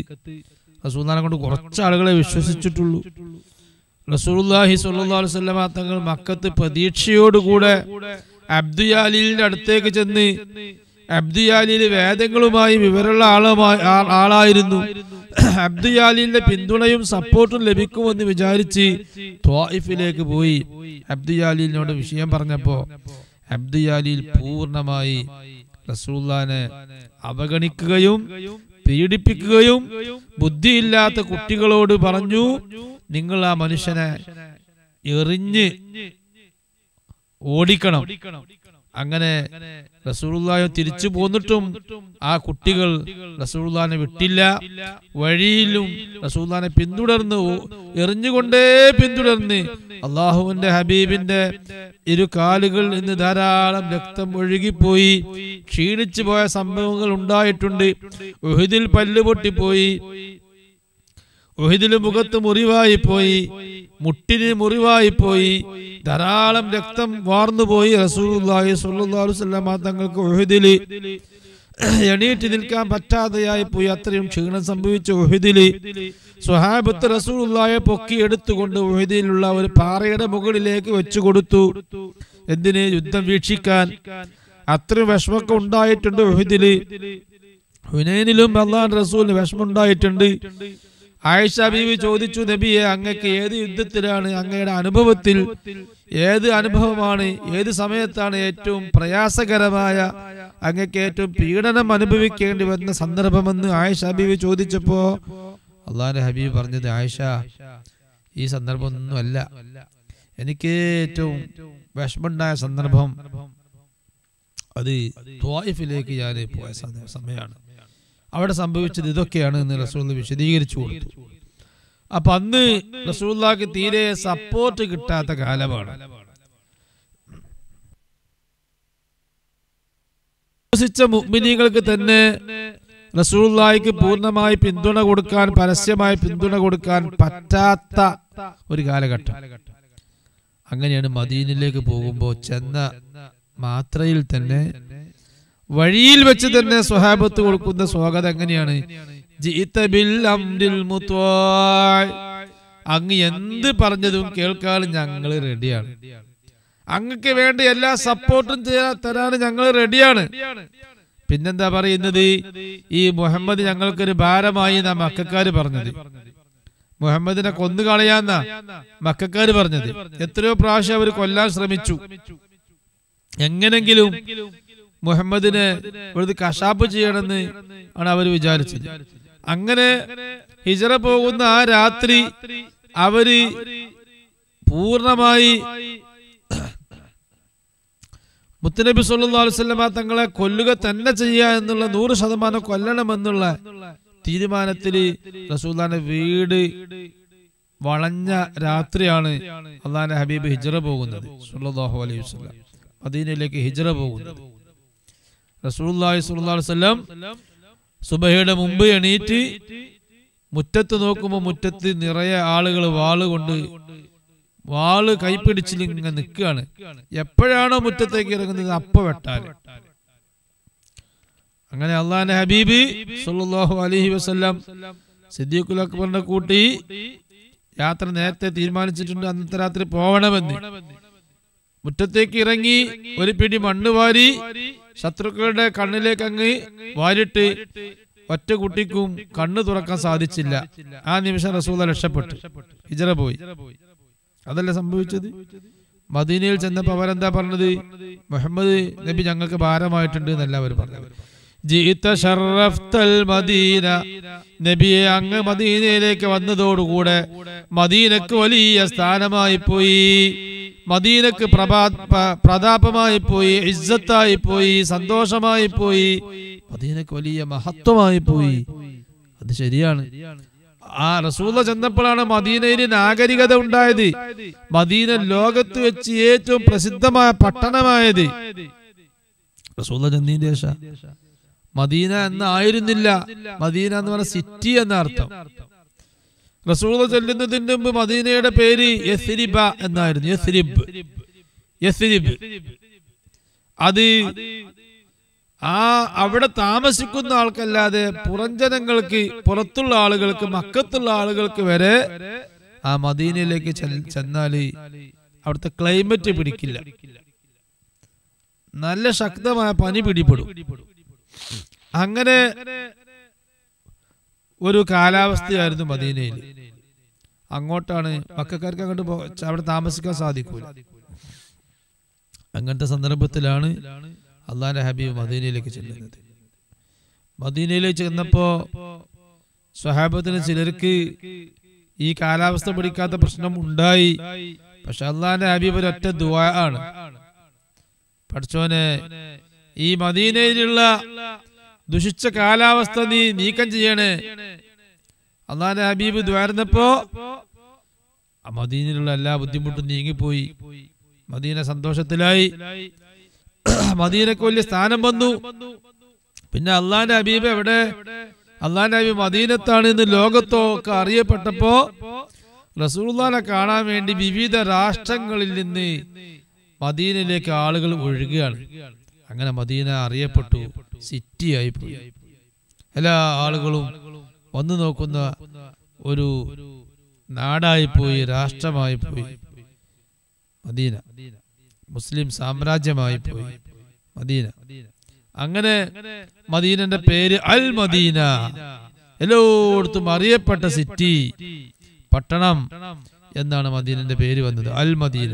റസൂലുള്ളാഹിനെ കൊണ്ട് കുറച്ച് ആളുകളെ വിശ്വസിച്ചിട്ടുള്ളൂ. റസൂലുള്ളാഹി സ്വല്ലല്ലാഹു അലൈഹി വസല്ലം തങ്ങൾ മക്കത്ത് പ്രതീക്ഷയോടുകൂടെ അബ്ദുയാലിന്റെ അടുത്തേക്ക് ചെന്ന്, അബ്ദുയാലിൽ വേദങ്ങളുമായി വിവരമുള്ള ആളായിരുന്നു. അബ്ദുയാലിന്റെ പിന്തുണയും സപ്പോർട്ടും ലഭിക്കുമെന്ന് വിചാരിച്ച് ത്വായിഫിലേക്ക് പോയി. അബ്ദുയാലിനോട് വിഷയം പറഞ്ഞപ്പോ അബ്ദുയാലിൽ പൂർണ്ണമായി റസൂലുള്ളാഹിനെ അവഗണിക്കുകയും പീഡിപ്പിക്കുകയും ബുദ്ധിയില്ലാത്ത കുട്ടികളോട് പറഞ്ഞു, നിങ്ങൾ ആ മനുഷ്യനെ എറിഞ്ഞ് ഓടിക്കണം. അങ്ങനെ റസൂലുള്ളാഹി തിരിച്ചു പോന്നിട്ടും ആ കുട്ടികൾ റസൂലുള്ളാഹിനെ വിട്ടില്ല. വഴിയിലും റസൂലുള്ളാഹിനെ പിന്തുടർന്ന്, എറിഞ്ഞുകൊണ്ടേ പിന്തുടർന്ന് അള്ളാഹുവിന്റെ ഹബീബിന്റെ ഇരു കാലുകൾ നിന്ന് ധാരാളം രക്തം ഒഴുകിപ്പോയി. ക്ഷീണിച്ചു പോയ സംഭവങ്ങൾ ഉണ്ടായിട്ടുണ്ട്. ഉഹദിൽ പല്ലുപൊട്ടിപ്പോയി, ഉഹദിൽ മുഖത്ത് മുറിവായി പോയി, മുട്ടിന് മുറിവായി പോയി, ധാരാളം രക്തം വാർന്നുപോയി. റസൂലുള്ളാഹി സ്വല്ലല്ലാഹു അലൈഹി വസല്ലം തങ്ങൾക്ക് ഉഹദിൽ എണീറ്റ് നിൽക്കാൻ പറ്റാതെയായി പോയി. അത്രയും ക്ഷീണം സംഭവിച്ച ഉഹദിൽ സ്വഹാബത്ത് റസൂലുള്ളാഹിയെ പൊക്കി എടുത്തുകൊണ്ട് ഉഹദിലുള്ള ഒരു പാറയുടെ മുകളിലേക്ക് വെച്ചു കൊടുത്തു. എന്തിന്? യുദ്ധം വീക്ഷിക്കാൻ. അത്രയും വിഷമൊക്കെ ഉണ്ടായിട്ടുണ്ട് ഉഹദിൽ. ഹുനൈനിലും അല്ലാഹുവിന്റെ റസൂലിന് വിഷമം ഉണ്ടായിട്ടുണ്ട്. ആയിഷ ബീവി ചോദിച്ചു, നബിയെ, അങ്ങക്ക് ഏത് യുദ്ധത്തിലാണ്, അങ്ങയുടെ അനുഭവത്തിൽ ഏത് അനുഭവമാണ്, ഏത് സമയത്താണ് ഏറ്റവും പ്രയാസകരമായ, അങ്ങക്ക് ഏറ്റവും പീഡനം അനുഭവിക്കേണ്ടി വരുന്ന സന്ദർഭമെന്ന് ആയിഷ ബീവി ചോദിച്ചപ്പോ അള്ളാഹിന്റെ ഹബീബ് പറഞ്ഞത്, ആയിഷ ഈ സന്ദർഭം ഒന്നുമല്ല, എനിക്ക് ഏറ്റവും വിഷമുണ്ടായ സന്ദർഭം അത് ത്വായിഫിലേക്ക് ഞാൻ പോയ സമയമാണ്. അവിടെ സംഭവിച്ചത് ഇതൊക്കെയാണ് എന്ന് റസൂൽ വിശദീകരിച്ചു കൊടുത്തു. അപ്പൊ അന്ന് റസൂലുള്ളാഹിക്ക് തീരെ സപ്പോർട്ട് കിട്ടാത്ത കാലമാണ്. വിശ്വസിച്ച മുഅ്മിനീങ്ങൾക്ക് തന്നെ റസൂലുള്ളാഹിക്ക് പൂർണ്ണമായി പിന്തുണ കൊടുക്കാൻ, പരസ്യമായി പിന്തുണ കൊടുക്കാൻ പറ്റാത്ത ഒരു കാലഘട്ടം. അങ്ങനെയാണ് മദീനയിലേക്ക് പോകുമ്പോൾ ചെന്ന മാത്രയിൽ തന്നെ വഴിയിൽ വെച്ച് തന്നെ സ്വഹാബത്ത് കൊടുക്കുന്ന സ്വാഗതം എങ്ങനെയാണ്? അങ്ങ് എന്ത് പറഞ്ഞതും കേൾക്കാൻ ഞങ്ങൾ റെഡിയാണ്, അങ്ങക്ക് വേണ്ട എല്ലാ സപ്പോർട്ടും തരാൻ ഞങ്ങൾ റെഡിയാണ്. പിന്നെന്താ പറയുന്നത്? ഈ മുഹമ്മദ് ഞങ്ങൾക്കൊരു ഭാരമായി നാം മക്കക്കാര് പറഞ്ഞത്, മുഹമ്മദിനെ കൊന്നുകളയാന്ന മക്കക്കാര് പറഞ്ഞത്. എത്രയോ പ്രാവശ്യം അവർ കൊല്ലാൻ ശ്രമിച്ചു. എങ്ങനെങ്കിലും മുഹമ്മദിനെ ഇവിടുത്തെ കശാപ്പ് ചെയ്യണമെന്ന് ആണ് അവർ വിചാരിച്ചത്. അങ്ങനെ ഹിജറ പോകുന്ന ആ രാത്രി അവര് പൂർണ്ണമായി മുത്തനബി സല്ലല്ലാഹു അലൈഹി വസല്ലമ തങ്ങളെ കൊല്ലുക തന്നെ ചെയ്യുക എന്നുള്ള 100% കൊല്ലണമെന്നുള്ള തീരുമാനത്തിൽ റസൂലുള്ളാഹിന്റെ വീട് വളഞ്ഞ രാത്രിയാണ് അല്ലാഹുവിന്റെ ഹബീബ് ഹിജറ പോകുന്നത്. സല്ലല്ലാഹു അലൈഹി വസല്ലം മദീനയിലേക്ക് ഹിജറ പോകുന്നത്. റസൂലുള്ളാഹി സ്വല്ലല്ലാഹു അലൈഹി വസല്ലം സുബഹിയുടെ മുമ്പ് എണീറ്റ് മുറ്റത്ത് നോക്കുമ്പോൾ മുറ്റത്ത് നിറയെ ആളുകൾ വാള് കൈപ്പിടിച്ചിൽ ഇങ്ങനെ നിൽക്കുകയാണ്. എപ്പോഴാണോ മുറ്റത്തേക്ക് ഇറങ്ങുന്നത് അപ്പ വെട്ടാൻ. അങ്ങനെ അള്ളാഹുവിന്റെ ഹബീബ് സല്ലല്ലാഹു അലൈഹി വസല്ലം സിദ്ദീഖുൽ അക്ബറിനെ കൂട്ടി യാത്ര നേരത്തെ തീരുമാനിച്ചിട്ടുണ്ട്, അന്നത്തെ രാത്രി പോവണമെന്ന്. മുറ്റത്തേക്ക് ഇറങ്ങി ഒരു പിടി മണ്ണ് വാരി ശത്രുക്കളുടെ കണ്ണിലേക്ക് അങ്ങ് വാരിട്ട് ഒറ്റ കുട്ടിക്കും കണ്ണ് തുറക്കാൻ സാധിച്ചില്ല. ആ നിമിഷം റസൂൽ രക്ഷപ്പെട്ടു, ഹിജറ പോയി. അതല്ല സംഭവിച്ചത്. മദീനയിൽ ചെന്നപ്പോ അവരെന്താ പറഞ്ഞത്? മുഹമ്മദ് നബി ഞങ്ങൾക്ക് ഭാരമായിട്ടുണ്ട് എന്നല്ല അവർ പറഞ്ഞത്. നബിയെ അങ്ങ് മദീനയിലേക്ക് വന്നതോടുകൂടെ മദീനക്ക് വലിയ സ്ഥാനമായി പോയി, മദീനക്ക് പ്രതാപമായി പോയി, ഇസ്സത്തായി പോയി, സന്തോഷമായി പോയി, മദീനക്ക് വലിയ മഹത്വമായി പോയി. അത് ശരിയാണ്. ആ റസൂല ചെന്നപ്പോഴാണ് മദീനയിൽ നാഗരികത ഉണ്ടായത്. മദീന ലോകത്ത് വെച്ച് ഏറ്റവും പ്രസിദ്ധമായ പട്ടണമായത് റസൂല ചെന്നതിന്റെ ശേഷം. മദീന എന്നായിരുന്നില്ല, മദീന എന്ന് പറഞ്ഞ സിറ്റി എന്ന അർത്ഥം. റസൂല ചെല്ലുന്നതിന് മുമ്പ് മദീനയുടെ പേര് യസ്രിബ എന്നായിരുന്നു. യസ്രിബ്. അത് അവിടെ താമസിക്കുന്ന ആൾക്കല്ലാതെ പുറംജനങ്ങൾക്ക്, പുറത്തുള്ള ആളുകൾക്ക്, മക്കത്തുള്ള ആളുകൾക്ക് വരെ ആ മദീനയിലേക്ക് ചെന്നാല് അവിടുത്തെ ക്ലൈമറ്റ് പിടിക്കില്ല. നല്ല ശക്തമായ പനി പിടിപെടും. അങ്ങനെ ഒരു കാലാവസ്ഥയായിരുന്നു മദീനയിൽ. അങ്ങോട്ടാണ് മക്കക്കാർക്ക് അങ്ങോട്ട് അവിടെ താമസിക്കാൻ സാധിക്കൂല. അങ്ങനത്തെ സന്ദർഭത്തിലാണ് അള്ളാഹുവിന്റെ ഹബീബ് മദീനയിലേക്ക് ചെല്ലുന്നത്. മദീനയിലേക്ക് ചെന്നപ്പോ സ്വഹാബത്തിന് ചിലർക്ക് ഈ കാലാവസ്ഥ പിടിക്കാത്ത പ്രശ്നം ഉണ്ടായി. പക്ഷെ അള്ളാഹുവിന്റെ ഹബീബ് ഒരൊറ്റ ദുആ ആണ്, പഠിച്ചോനെ ഈ മദീനയിലുള്ള ദുഷിച്ച കാലാവസ്ഥ നീ നീക്കം ചെയ്യണേ. അള്ളാഹുവിന്റെ ഹബീബ് ദ്വാരുന്നപ്പോ മദീനയിലുള്ള എല്ലാ ബുദ്ധിമുട്ടും നീങ്ങിപ്പോയി. മദീന സന്തോഷത്തിലായി, മദീനക്ക് വലിയ സ്ഥാനം വന്നു. പിന്നെ അള്ളാഹുവിന്റെ ഹബീബ് എവിടെ? അള്ളാഹുവിന്റെ ഹബീബ് മദീനത്താണ് എന്ന് ലോകത്തൊക്കെ അറിയപ്പെട്ടപ്പോ റസൂലുള്ളാഹിനെ കാണാൻ വേണ്ടി വിവിധ രാഷ്ട്രങ്ങളിൽ നിന്ന് മദീനയിലേക്ക് ആളുകൾ ഒഴുകുകയാണ്. അങ്ങനെ മദീന അറിയപ്പെട്ടു, സിറ്റി ആയി പോയി. എല്ലാ ആളുകളും വന്നു നോക്കുന്ന ഒരു നാടായി പോയി, രാഷ്ട്രമായി പോയി മദീന. മുസ്ലിം സാമ്രാജ്യമായി പോയി മദീന. അങ്ങനെ മദീനന്റെ പേര് അൽ മദീന, എല്ലായിടത്തും അറിയപ്പെട്ട സിറ്റി, പട്ടണം എന്നാണ് മദീനന്റെ പേര് വന്നത്. അൽ മദീന.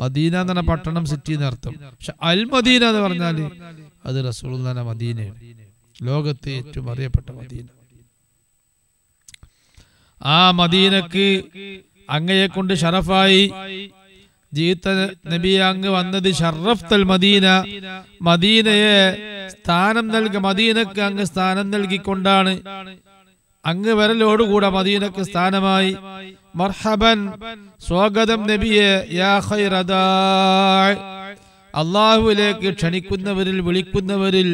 മദീന എന്ന് പറഞ്ഞ പട്ടണം, സിറ്റി എന്നർത്ഥം. പക്ഷെ അൽ മദീന എന്ന് പറഞ്ഞാല് അത് റസൂലുള്ളാഹിന്റെ മദീനയാണ്, ലോകത്തെ ഏറ്റവും അറിയപ്പെട്ട മദീന. ആ മദീനക്ക് അങ്ങയെ കൊണ്ട് ഷറഫായി ജീത്ത നബി അങ്ങ് വന്നത് ഷറഫ്തൽ മദീന, മദീനയെ സ്ഥാനം നൽകി, മദീനക്ക് അങ്ങ് സ്ഥാനം നൽകിക്കൊണ്ടാണ്. അങ്ങ് വരലോടുകൂടെ മദീനക്ക് സ്ഥാനമായി. മർഹബൻ, സ്വാഗതം നബിയെ. യാ ഖൈറദാഇ, അല്ലാഹുവിലേക്ക് ക്ഷണിക്കുന്നവരിൽ വിളിക്കുന്നവരിൽ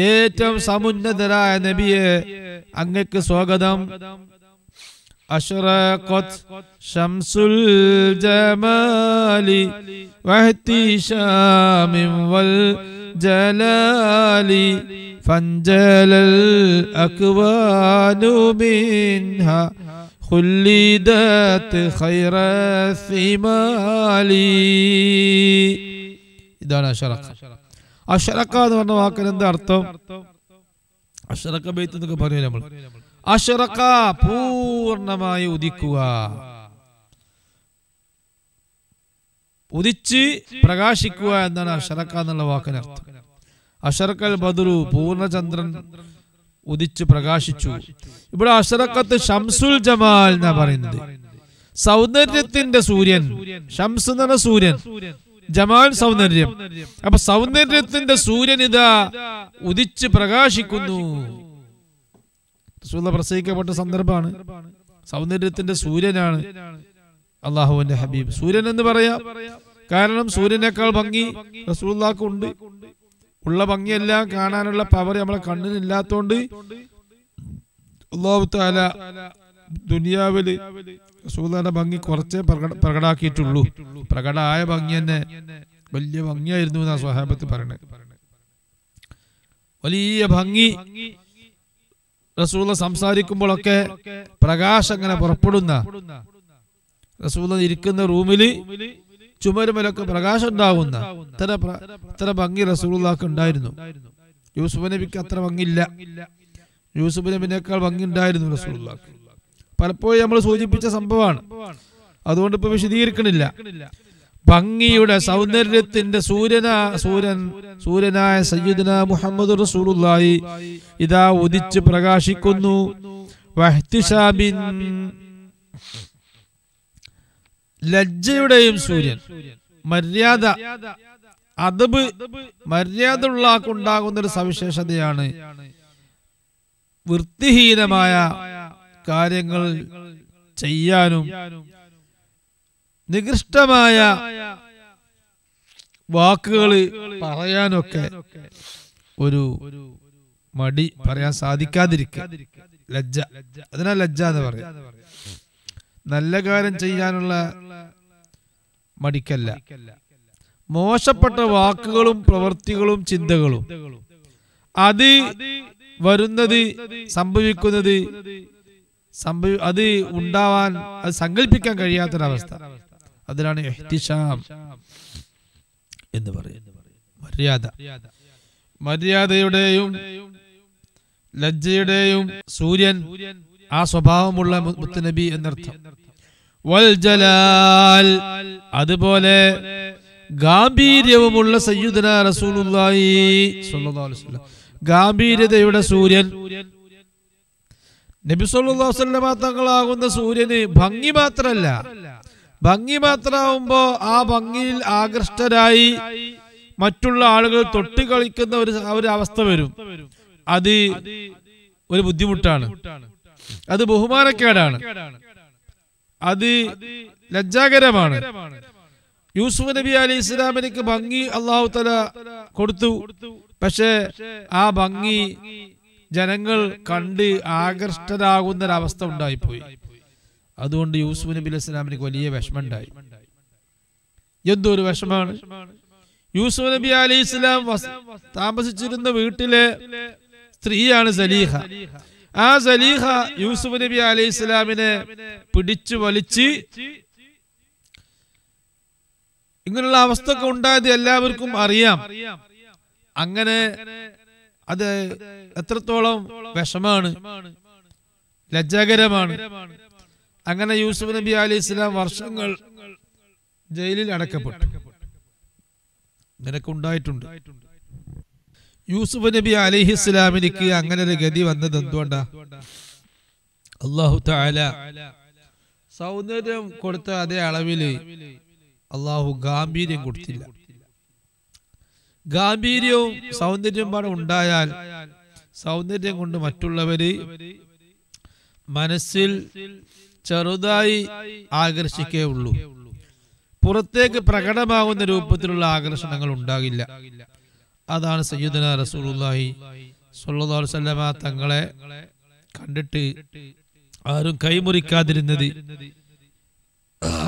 ഏറ്റവും സമുന്നതരായ നബിയെ അങ്ങക്ക് സ്വാഗതം. അശ്റഖത് ശംസുൽ ജമാലി വഹ്തിശാമിൻ വൽ ജലാലി ഫൻജലൽ അക്വാനു മിൻഹാ ഖുല്ലിദത് ഖൈറ സിമാലി. ഇതാണ് അശ്റഖ. അശ്റഖ എന്ന് പറഞ്ഞ വാക്കിന് എന്താ അർത്ഥം? അശ്റഖ ബൈത്ത് എന്നൊക്കെ പറയും നമ്മൾ. അശ്റഖ പൂർണ്ണമായി ഉദിക്കുക, ഉദിച്ച് പ്രകാശിക്കുക എന്നാണ് അശ്റഖ എന്നുള്ള വാക്കിന് അർത്ഥം. അശ്റഖൽ ബദ്റു, പൂർണ്ണചന്ദ്രൻ ഉദിച്ച് പ്രകാശിച്ചു. ഇവിടെ അശ്റഖത്ത് ശംസുൽ ജമാൽ എന്നാ പറയുന്നത്, സൗന്ദര്യത്തിന്റെ സൂര്യൻ. ഷംസ് എന്ന് പറഞ്ഞ സൂര്യൻ, ജമാൽ സൗന്ദര്യം. അപ്പൊ സൗന്ദര്യത്തിന്റെ സൂര്യൻ ഇതാ ഉദിച്ച് പ്രകാശിക്കുന്നു. റസൂലുള്ളാഹി പ്രസവിക്കപ്പെട്ട സന്ദർഭമാണ്. സൗന്ദര്യത്തിന്റെ സൂര്യനാണ് അല്ലാഹുവിന്റെ ഹബീബ്. സൂര്യൻ എന്ന് പറയാം, കാരണം സൂര്യനേക്കാൾ ഭംഗി റസൂലുള്ളാഹിക്ക് ഉണ്ട്. ഉള്ള ഭംഗിയെല്ലാം കാണാനുള്ള പവർ നമ്മളെ കണ്ണിനില്ലാത്തോണ്ട് അല്ലാഹു തആല ദുനിയാവില് റസൂലുള്ളാഹിന്റെ ഭംഗി കുറച്ചേ പ്രകടാക്കിയിട്ടുള്ളൂ. പ്രകടമായ ഭംഗി തന്നെ വലിയ ഭംഗിയായിരുന്നു എന്നാ സ്വഹാബത്ത് പറയുന്നത്. വലിയ ഭംഗി. റസൂലുള്ളാഹി സംസാരിക്കുമ്പോഴൊക്കെ പ്രകാശം അങ്ങനെ പുറപ്പെടുന്ന, റസൂലുള്ളാഹി ഇരിക്കുന്ന റൂമില് ചുമരുമലൊക്കെ പ്രകാശം ഉണ്ടാകുന്ന ഇത്ര ഭംഗി റസൂലുള്ളാഹിക്ക് ഉണ്ടായിരുന്നു. യൂസുഫ് നബിക്ക് അത്ര ഭംഗിയില്ല. യൂസുഫ് നബിനേക്കാൾ ഭംഗി ഉണ്ടായിരുന്നു റസൂലുള്ളാഹിക്ക്. പലപ്പോഴും നമ്മൾ സൂചിപ്പിച്ച സംഭവമാണ്, അതുകൊണ്ട് ഇപ്പൊ വിശദീകരിക്കണില്ല. ഭംഗിയുടെ സൗന്ദര്യത്തിന്റെ സൂര്യനായ സയ്യിദുനാ മുഹമ്മദ് റസൂലുള്ളാഹി ഇതാ ഉദിച്ച് പ്രകാശിക്കുന്നു. വഹ്തിശാബിൻ, ലജ്ജയുടെയും സൂര്യൻ. മര്യാദ, അദബ്, മര്യാദ ഉള്ളാക്കുണ്ടാകുന്ന ഒരു സവിശേഷതയാണ് വൃത്തിഹീനമായ കാര്യങ്ങൾ ചെയ്യാനും നികൃഷ്ടമായ വാക്കുകൾ പറയാനൊക്കെ ഒരു മടി, പറയാൻ സാധിക്കാതിരിക്കുക, ലജ്ജ. അതിനാ ലജ്ജ എന്ന് പറയാം. നല്ല കാര്യം ചെയ്യാനുള്ള മടിക്കല്ല. മോശപ്പെട്ട വാക്കുകളും പ്രവൃത്തികളും ചിന്തകളും അത് വരുന്നത്, സംഭവിക്കുന്നത്, അത് ഉണ്ടാവാൻ, അത് സങ്കല്പിക്കാൻ കഴിയാത്തൊരവസ്ഥ. അതിനാണ് ഇഹ്തിശാം എന്ന് പറയുന്നത്. മര്യാദ, മര്യാദയുടെയും ലജ്ജയുടെയും സൂര്യൻ, ആ സ്വഭാവമുള്ള മുത്തുനബി എന്നർത്ഥം. വൽ ജലാൽ, അതുപോലെ ഗാംഭീര്യവുമുള്ള സയ്യിദുനാ റസൂലുള്ളാഹി സ്വല്ലല്ലാഹു അലൈഹി വസല്ലം. ഗാംഭീര്യതയുടെ സൂര്യൻ നബി സല്ലല്ലാഹു അലൈഹി വസല്ലം തങ്ങളാകുന്ന സൂര്യന് ഭംഗി മാത്രമല്ല, ഭംഗി മാത്രമാവുമ്പോ ആ ഭംഗിയിൽ ആകൃഷ്ടരായി മറ്റുള്ള ആളുകൾ തൊട്ട് കളിക്കുന്ന ഒരു അവസ്ഥ വരും. അത് ഒരു ബുദ്ധിമുട്ടാണ്, അത് ബഹുമാനക്കേടാണ്, അത് ലജ്ജാകരമാണ്. യൂസുഫ് നബി അലൈഹി ഇസ്ലാമിനിക്ക് ഭംഗി അല്ലാഹു തആല കൊടുത്തു. പക്ഷെ ആ ഭംഗി ജനങ്ങൾ കണ്ട് ആകർഷ്ടരാകുന്നൊരവസ്ഥ ഉണ്ടായിപ്പോയി. അതുകൊണ്ട് യൂസുഫ് നബി അലൈഹി ഇസ്ലാമിനിക്ക് വലിയ വിഷമമുണ്ടായി. എന്തൊരു വിഷമാണ്! യൂസുഫ് നബി അലൈഹി ഇസ്ലാം താമസിച്ചിരുന്ന വീട്ടിലെ സ്ത്രീയാണ് സലീഹ. ആ സലീഹ യൂസുഫ് നബി അലൈഹി ഇസ്ലാമിനെ പിടിച്ചു വലിച്ച്, ഇങ്ങനെയുള്ള അവസ്ഥ ഒക്കെ ഉണ്ടായത് എല്ലാവർക്കും അറിയാം. അങ്ങനെ അത് എത്രത്തോളം വിഷമാണ്, ലജ്ജാകരമാണ്. അങ്ങനെ യൂസുഫ് നബി അലൈഹി ഇസ്ലാം വർഷങ്ങൾ ജയിലിൽ അടക്കപ്പെട്ടു. ഇങ്ങനൊക്കെ ഉണ്ടായിട്ടുണ്ട്. യൂസുഫ് നബി അലൈഹി ഇസ്ലാമിനിക്ക് അങ്ങനെ ഒരു ഗതി വന്നത് എന്തുകൊണ്ടാ? അല്ലാഹു തആല സൗന്ദര്യം കൊടുത്ത അതേ അളവില് അല്ലാഹു ഗാംഭീര്യം കൊടുത്തില്ല. ഗാംഭീര്യവും സൗന്ദര്യം പാടെ ഉണ്ടായാൽ സൗന്ദര്യം കൊണ്ട് മറ്റുള്ളവര് മനസ്സിൽ ചെറുതായി ആകർഷിക്കേ ഉള്ളൂ. പുറത്തേക്ക് പ്രകടമാകുന്ന രൂപത്തിലുള്ള ആകർഷണങ്ങൾ ഉണ്ടാകില്ല. അതാണ് സയ്യിദുനാ റസൂലുള്ളാഹി സ്വല്ലല്ലാഹു അലൈഹി വസല്ലമ തങ്ങളെ കണ്ടിട്ട് ആരും കൈമുറിക്കാതിരുന്നത്,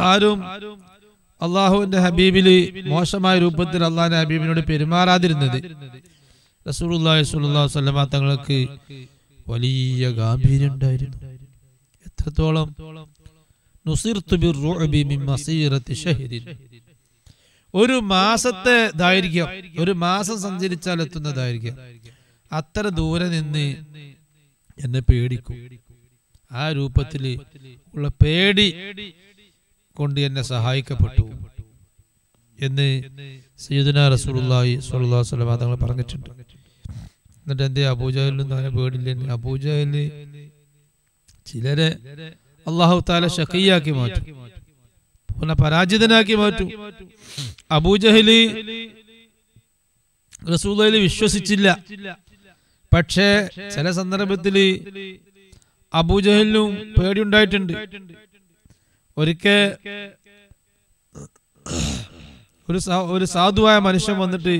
ആരും അള്ളാഹുവിന്റെ ഹബീബില് മോശമായ രൂപത്തിൽ അള്ളാഹുവിന്റെ ഹബീബിനോട് പെരുമാറാതിരുന്നത്. റസൂലുള്ളാഹി സ്വല്ലല്ലാഹു അലൈഹി വസല്ലമ തങ്ങൾക്ക് വലിയ ഗാംഭീര്യം ഉണ്ടായിരുന്നു. എത്രത്തോളം നുസിർതു ബിർറുഅബി മിൻ മസീറത്തി ശഹ്രിൻ, ഒരു മാസത്തെ ദൈർഘ്യം, ഒരു മാസം സഞ്ചരിച്ചാൽ എത്തുന്ന ദൈർഘ്യം, അത്ര ദൂരെ നിന്ന് എന്നെ പേടിക്കും. ആ രൂപത്തിൽ ഉള്ള പേടി കൊണ്ട് എന്നെ സഹായിക്കപ്പെട്ടു എന്ന് സയ്യിദുനാ റസൂലുള്ളാഹി സ്വല്ലല്ലാഹു അലൈഹി വസല്ലം തങ്ങൾ പറഞ്ഞിട്ടുണ്ട്. എന്നിട്ട് എന്തേ അബൂജഹലിനും തന്നെ പേടില്ല? അബൂജഹല് ചിലരെ അല്ലാഹു തആല ശഖിയാക്കി മാറ്റും, പിന്നെ പരാജിതനാക്കി മാറ്റും. അബൂജഹല് റസൂലുള്ളാഹിൽ വിശ്വസിച്ചില്ല. പക്ഷേ ചില സന്ദർഭത്തിൽ അബൂജഹലിനും പേടിയുണ്ടായിട്ടുണ്ട്. ഒരിക്കൽ ഒരു സാധുവായ മനുഷ്യൻ വന്നിട്ട്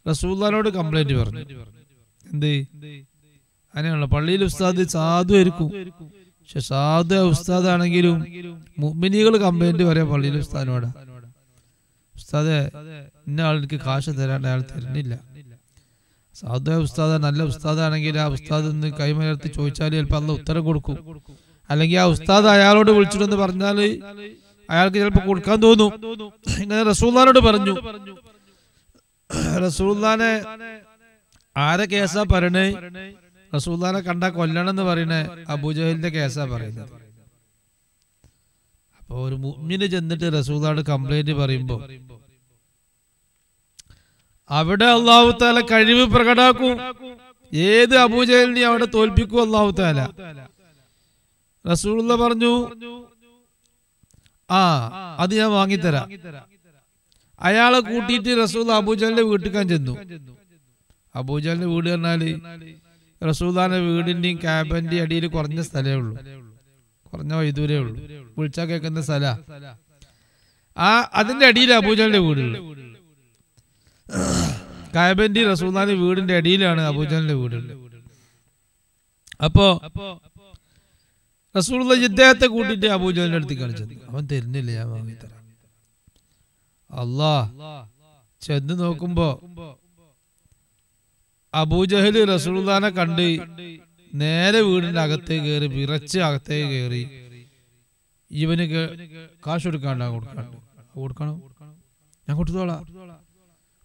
റസൂലുള്ളാഹിനോട് കംപ്ലൈന്റ് പറഞ്ഞു. എന്ത് അങ്ങനെയാണല്ലോ, പള്ളിയിൽ ഉസ്താദ് സാധു ആയിരിക്കും, പക്ഷെ സാധു ഉസ്താദാണെങ്കിലും മുഅ്മിനീകൾ കംപ്ലൈന്റ് പറയാം പള്ളിയിൽ ഉസ്താദിനോട്, ഉസ്താദെ ഇന്ന ആൾക്ക് കാശ് തരാണ്ട് അയാൾ തരുന്നില്ല. സാധു ഉസ്താദ നല്ല ഉസ്താദാണെങ്കിൽ ആ ഉസ്താദ് ഒന്ന് കൈമലർത്തി ചോദിച്ചാൽ ചിലപ്പോൾ അള്ളാഹ് ഉത്തരം കൊടുക്കും. അല്ലെങ്കിൽ ആ ഉസ്താദ് അയാളോട് വിളിച്ചിട്ടെന്ന് പറഞ്ഞാൽ അയാൾക്ക് ചിലപ്പോൾ കൊടുക്കാൻ തോന്നും. ഇങ്ങനെ റസൂലുള്ളാഹിനോട് പറഞ്ഞു. റസൂലുള്ളാഹിനെ ആരെ കേസാ പറയണേ? റസൂലുള്ളാഹിനെ കണ്ടാ കൊല്ലണം എന്ന് പറയണേ അബൂജഹലിന്റെ കേസാ പറയുന്നത്. അപ്പൊ ഒരു മുഅ്മിന് ചെന്നിട്ട് റസൂലുള്ളാഹിനോട് കംപ്ലൈന്റ് പറയുമ്പോ അവിടെ അല്ലാഹു തആല കഴിവ് പ്രകടാക്കും. ഏത് അബൂജഹലിനെയും അവിടെ തോൽപ്പിക്കും അല്ലാഹു തആല. റസൂലുള്ളാഹി പറഞ്ഞു, അത് ഞാൻ വാങ്ങിത്തരാം. അയാളെ കൂട്ടിയിട്ട് റസൂലുള്ളാഹി അബൂജഹലിന്റെ വീട്ടിൽ ചെന്നു. അബൂജഹലിന്റെ വീട് പറഞ്ഞാല് റസൂലുള്ളാഹിന്റെ വീടിന്റെയും കാബന്റെയും അടിയിൽ കുറഞ്ഞ സ്ഥലമേ ഉള്ളൂ, കുറഞ്ഞ വൈദൂരേ ഉള്ളൂ, വിളിച്ചാ കേൾക്കുന്ന സ്ഥല. അതിന്റെ അടിയിൽ അബൂജഹലിന്റെ വീടുള്ളത്. കാബന്റെ റസൂലുള്ളാഹിന്റെ വീടിന്റെ അടിയിലാണ് അബൂജഹലിന്റെ വീടുള്ളത്. അപ്പോ റസൂലുള്ളാഹി ഇദ്ദേഹത്തെ കൂട്ടിട്ട് അബൂജഹലിന്റെ അടുത്ത് കാണിച്ചത്. അവൻ തരുന്നില്ല, ഞാൻ വാങ്ങിത്തരാം. അല്ലാഹ് ചെന്ന് നോക്കുമ്പോ അബൂജഹല് റസൂലുള്ളാഹിനെ കണ്ട് നേരെ വീടിന്റെ അകത്തേക്ക് കയറി, വിറച്ച് അകത്തേക്ക് കയറി. ഇവന് കാശ് കൊടുക്കണം, ഞാൻ കൊടുത്തോളാം.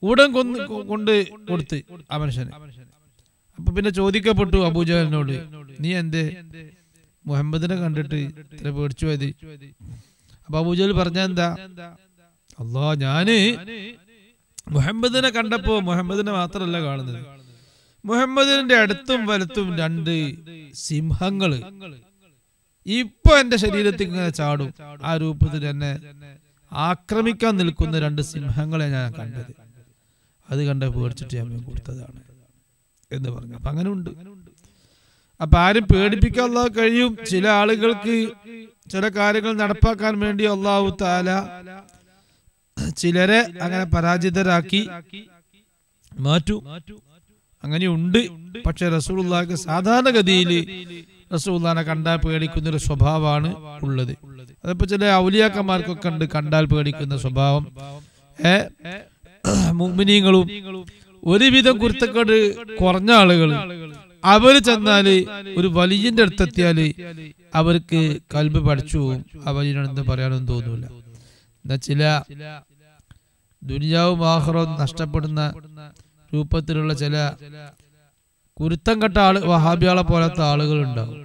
ഉടൻ കൊണ്ട് കൊടുത്ത് ആ മനുഷ്യന്. അപ്പൊ പിന്നെ ചോദിക്കപ്പെട്ടു അബൂജഹലിനോട്, നീ എന്തേ മുഹമ്മദിനെ കണ്ടിട്ട് ഇത്ര പേടിച്ചു പോയത്? അപ്പൊ അബൂജഹൽ പറഞ്ഞ എന്താ? അല്ലാഹ്, ഞാന് മുഹമ്മദിനെ കണ്ടപ്പോ മുഹമ്മദിനെ മാത്രല്ല കാണുന്നത്, മുഹമ്മദിന്റെ അടുത്തും വലത്തും രണ്ട് സിംഹങ്ങള് ഇപ്പൊ എന്റെ ശരീരത്തിൽ ഇങ്ങനെ ചാടും. ആ രൂപത്തിൽ എന്നെ ആക്രമിക്കാൻ നിൽക്കുന്ന രണ്ട് സിംഹങ്ങളെ ഞാൻ കണ്ടത്. അത് കണ്ട പേടിച്ചിട്ട് ഞാൻ കൊടുത്തതാണ് എന്ന് പറഞ്ഞു. അപ്പൊ അങ്ങനെ ഉണ്ട്. അപ്പൊ ആരും പേടിപ്പിക്കാൻ അല്ലാഹു കഴിയും. ചില ആളുകൾക്ക് ചില കാര്യങ്ങൾ നടപ്പാക്കാൻ വേണ്ടി അല്ലാഹു തആല ചിലരെ അങ്ങനെ പരാജിതരാക്കി മാറ്റും. അങ്ങനെയുണ്ട്. പക്ഷെ റസൂലുള്ളാഹിക്ക് സാധാരണഗതിയിൽ റസൂലുള്ളാഹിനെ കണ്ടാൽ പേടിക്കുന്ന ഒരു സ്വഭാവമാണ് ഉള്ളത്. അതിപ്പോ ചില ഔലിയാക്കന്മാർക്കൊക്കെ ഉണ്ട് കണ്ടാൽ പേടിക്കുന്ന സ്വഭാവം. മുഅ്മിനീങ്ങളും ഒരുവിധം കുരുത്തക്കേട് കുറഞ്ഞ ആളുകൾ, അവര് ചെന്നാല് ഒരു വലിയന്റെ അടുത്തെത്തിയാല് അവർക്ക് കൽബ് പഠിച്ചു പോകും. ആ വലിയനെന്ന് പറയാനൊന്നും തോന്നൂല. എന്നാ ചില ദുനിയാവും ആഖിറവും നഷ്ടപ്പെടുന്ന രൂപത്തിലുള്ള ചില കുരുത്തം കെട്ട വഹാബികളെ പോലത്തെ ആളുകൾ ഉണ്ടാവും.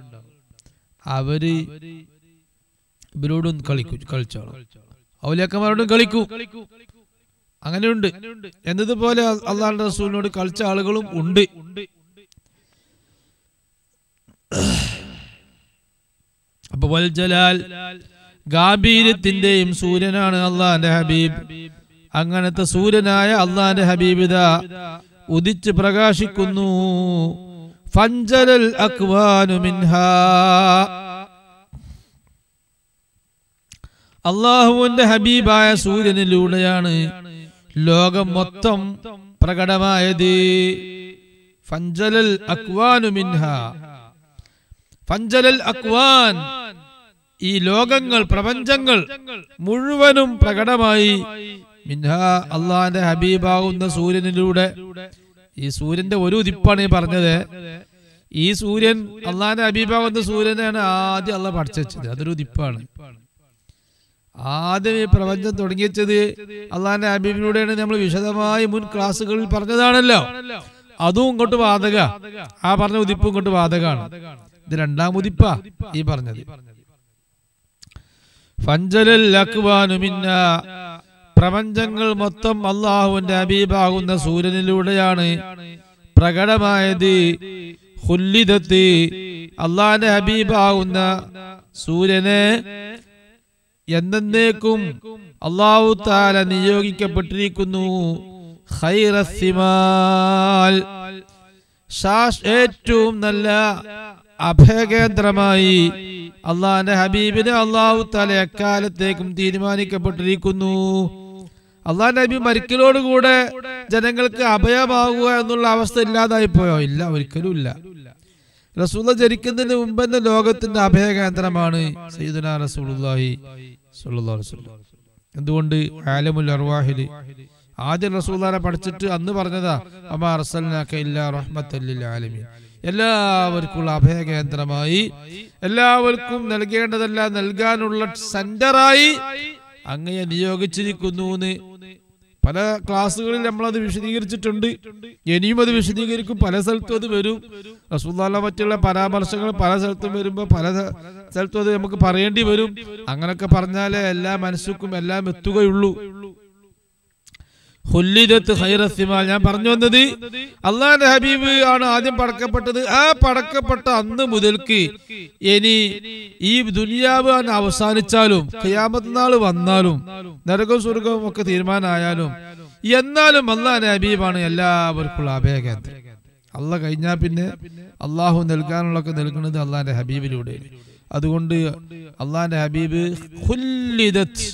അവര് ഇവരോടും കളിച്ചോളും, ഔലിയാക്കന്മാരോടും കളിക്കും. അങ്ങനെയുണ്ട്. എന്നതുപോലെ അല്ലാഹുവിന്റെ റസൂലിനോട് കളിച്ച ആളുകളും ഉണ്ട്. വൽ ജലാൽ ഗാംഭീര്യത്തിന്റെയും സൂര്യനാണ് അള്ളാന്റെ ഹബീബ്. അങ്ങനത്തെ സൂര്യനായ അള്ളാന്റെ ഹബീബിത ഉദിച്ച് പ്രകാശിക്കുന്നു. ഫൻജലൽ അക്വാനു മിൻഹാ, അള്ളാഹുവിന്റെ ഹബീബായ സൂര്യനിലൂടെയാണ് ലോകം മൊത്തം പ്രകടമായത്. ഫൻജലൽ അക്വാനു മിൻഹാ, ഫൻജലൽ അക്വാൻ, ഈ ലോകങ്ങൾ പ്രപഞ്ചങ്ങൾ മുഴുവനും പ്രകടമായി. മിൻഹാ, അള്ളാന്റെ ഹബീബാകുന്ന സൂര്യനിലൂടെ. ഈ സൂര്യന്റെ ഒരു ഉദിപ്പാണ് ഈ പറഞ്ഞത്. ഈ സൂര്യൻ അള്ളാന്റെ ഹബീബാകുന്ന സൂര്യനാണ് ആദ്യം അള്ളാഹ് പഠിച്ചത്. അതൊരു ഉദിപ്പാണ്. ആദ്യം ഈ പ്രപഞ്ചം തുടങ്ങിയത് അള്ളാന്റെ ഹബീബിലൂടെയാണ്. നമ്മൾ വിശദമായി മുൻ ക്ലാസ്സുകളിൽ പറഞ്ഞതാണല്ലോ. അതും ഇങ്ങോട്ട് വാതക, ആ പറഞ്ഞ ഉദിപ്പും ഇങ്ങോട്ട് വാതകാണ്. ഇത് രണ്ടാം ഉദിപ്പാ ഈ പറഞ്ഞത്. ഫൻജലൽ അക്വാനു മിന്നാ, പ്രപഞ്ചങ്ങൾ മൊത്തം അള്ളാഹുവിന്റെ ഹബീബാകുന്ന സൂര്യനിലൂടെയാണ് പ്രകടമായത്. ഖുല്ലിദത്ത്, അള്ളാന്റെ ഹബീബാകുന്ന സൂര്യനെ എന്നേക്കും അല്ലാഹു തആല നിയോഗിക്കപ്പെട്ടിരിക്കുന്നു. ഖൈറസ്സിമാൽ, ഏറ്റവും നല്ല അഭയകേന്ദ്രമായി അള്ളാന്റെ ഹബീബിനെ അല്ലാഹു തആല എക്കാലത്തേക്കും തീരുമാനിക്കപ്പെട്ടിരിക്കുന്നു. അള്ളാന്റെ ഹബീബ് മരിക്കലോടുകൂടെ ജനങ്ങൾക്ക് അഭയമാകുക എന്നുള്ള അവസ്ഥ ഇല്ലാതായി പോയോ? ഇല്ല, ഒരിക്കലും ഇല്ല. റസൂൽ ജനിക്കുന്നതിന് മുമ്പ് തന്നെ ലോകത്തിന്റെ അഭയകേന്ദ്രമാണ് സയ്യിദുനാ റസൂലുള്ളാഹി സ്വല്ലല്ലാഹു അലൈഹി വസല്ലം. എന്തുകൊണ്ട്? ആലമുൽ അർവാഹിൽ ആദ്യം റസൂലുള്ളാഹിനെ പഠിച്ചിട്ട് അന്ന് പറഞ്ഞതാ, അമാ അർസൽനാക ഇല്ലാ റഹ്മത്തൽ ലിൽ ആലമീൻ, എല്ലാവർക്കുള്ള അഭയകേന്ദ്രമായി, എല്ലാവർക്കും നൽകേണ്ടതെല്ലാം നൽകാനുള്ള സെന്ററായി അങ്ങയെ നിയോഗിച്ചിരിക്കുന്നു എന്ന് പല ക്ലാസ്സുകളിൽ നമ്മളത് വിശദീകരിച്ചിട്ടുണ്ട്. ഇനിയും അത് വിശദീകരിക്കും. പല സ്ഥലത്തും അത് വരും. റസൂലുള്ളാഹിയെ പറ്റിയുള്ള പരാമർശങ്ങൾ പല സ്ഥലത്തും വരുമ്പോൾ പല സ്ഥലത്തും അത് നമുക്ക് പറയേണ്ടി വരും. അങ്ങനൊക്കെ പറഞ്ഞാലേ എല്ലാ മനസ്സുക്കും എല്ലാം എത്തുകയുള്ളൂ. ഖുല്ലിദത്ത് ഖൈറസ്സിമാൽ, ഞാൻ പറഞ്ഞു വന്നത് അള്ളാന്റെ ഹബീബ് ആണ് ആദ്യം പടക്കപ്പെട്ടത്. ആ പടക്കപ്പെട്ട അന്ന് മുതൽക്ക് ഇനി ഈ ദുനിയാവ് അവസാനിച്ചാലും ഖിയാമത്ത് നാൾ വന്നാലും നരകവും സ്വർഗവും ഒക്കെ തീരുമാനമായാലും എന്നാലും അള്ളാന്റെ ഹബീബാണ് എല്ലാവർക്കുള്ള അഭയകേന്ദ്രം. അള്ളാഹ് കഴിഞ്ഞാൽ പിന്നെ അള്ളാഹു നൽകാനുള്ളൊക്കെ നൽകുന്നത് അള്ളാന്റെ ഹബീബിലൂടെ. അതുകൊണ്ട് അള്ളാന്റെ ഹബീബ് ഖുല്ലിദത്ത്,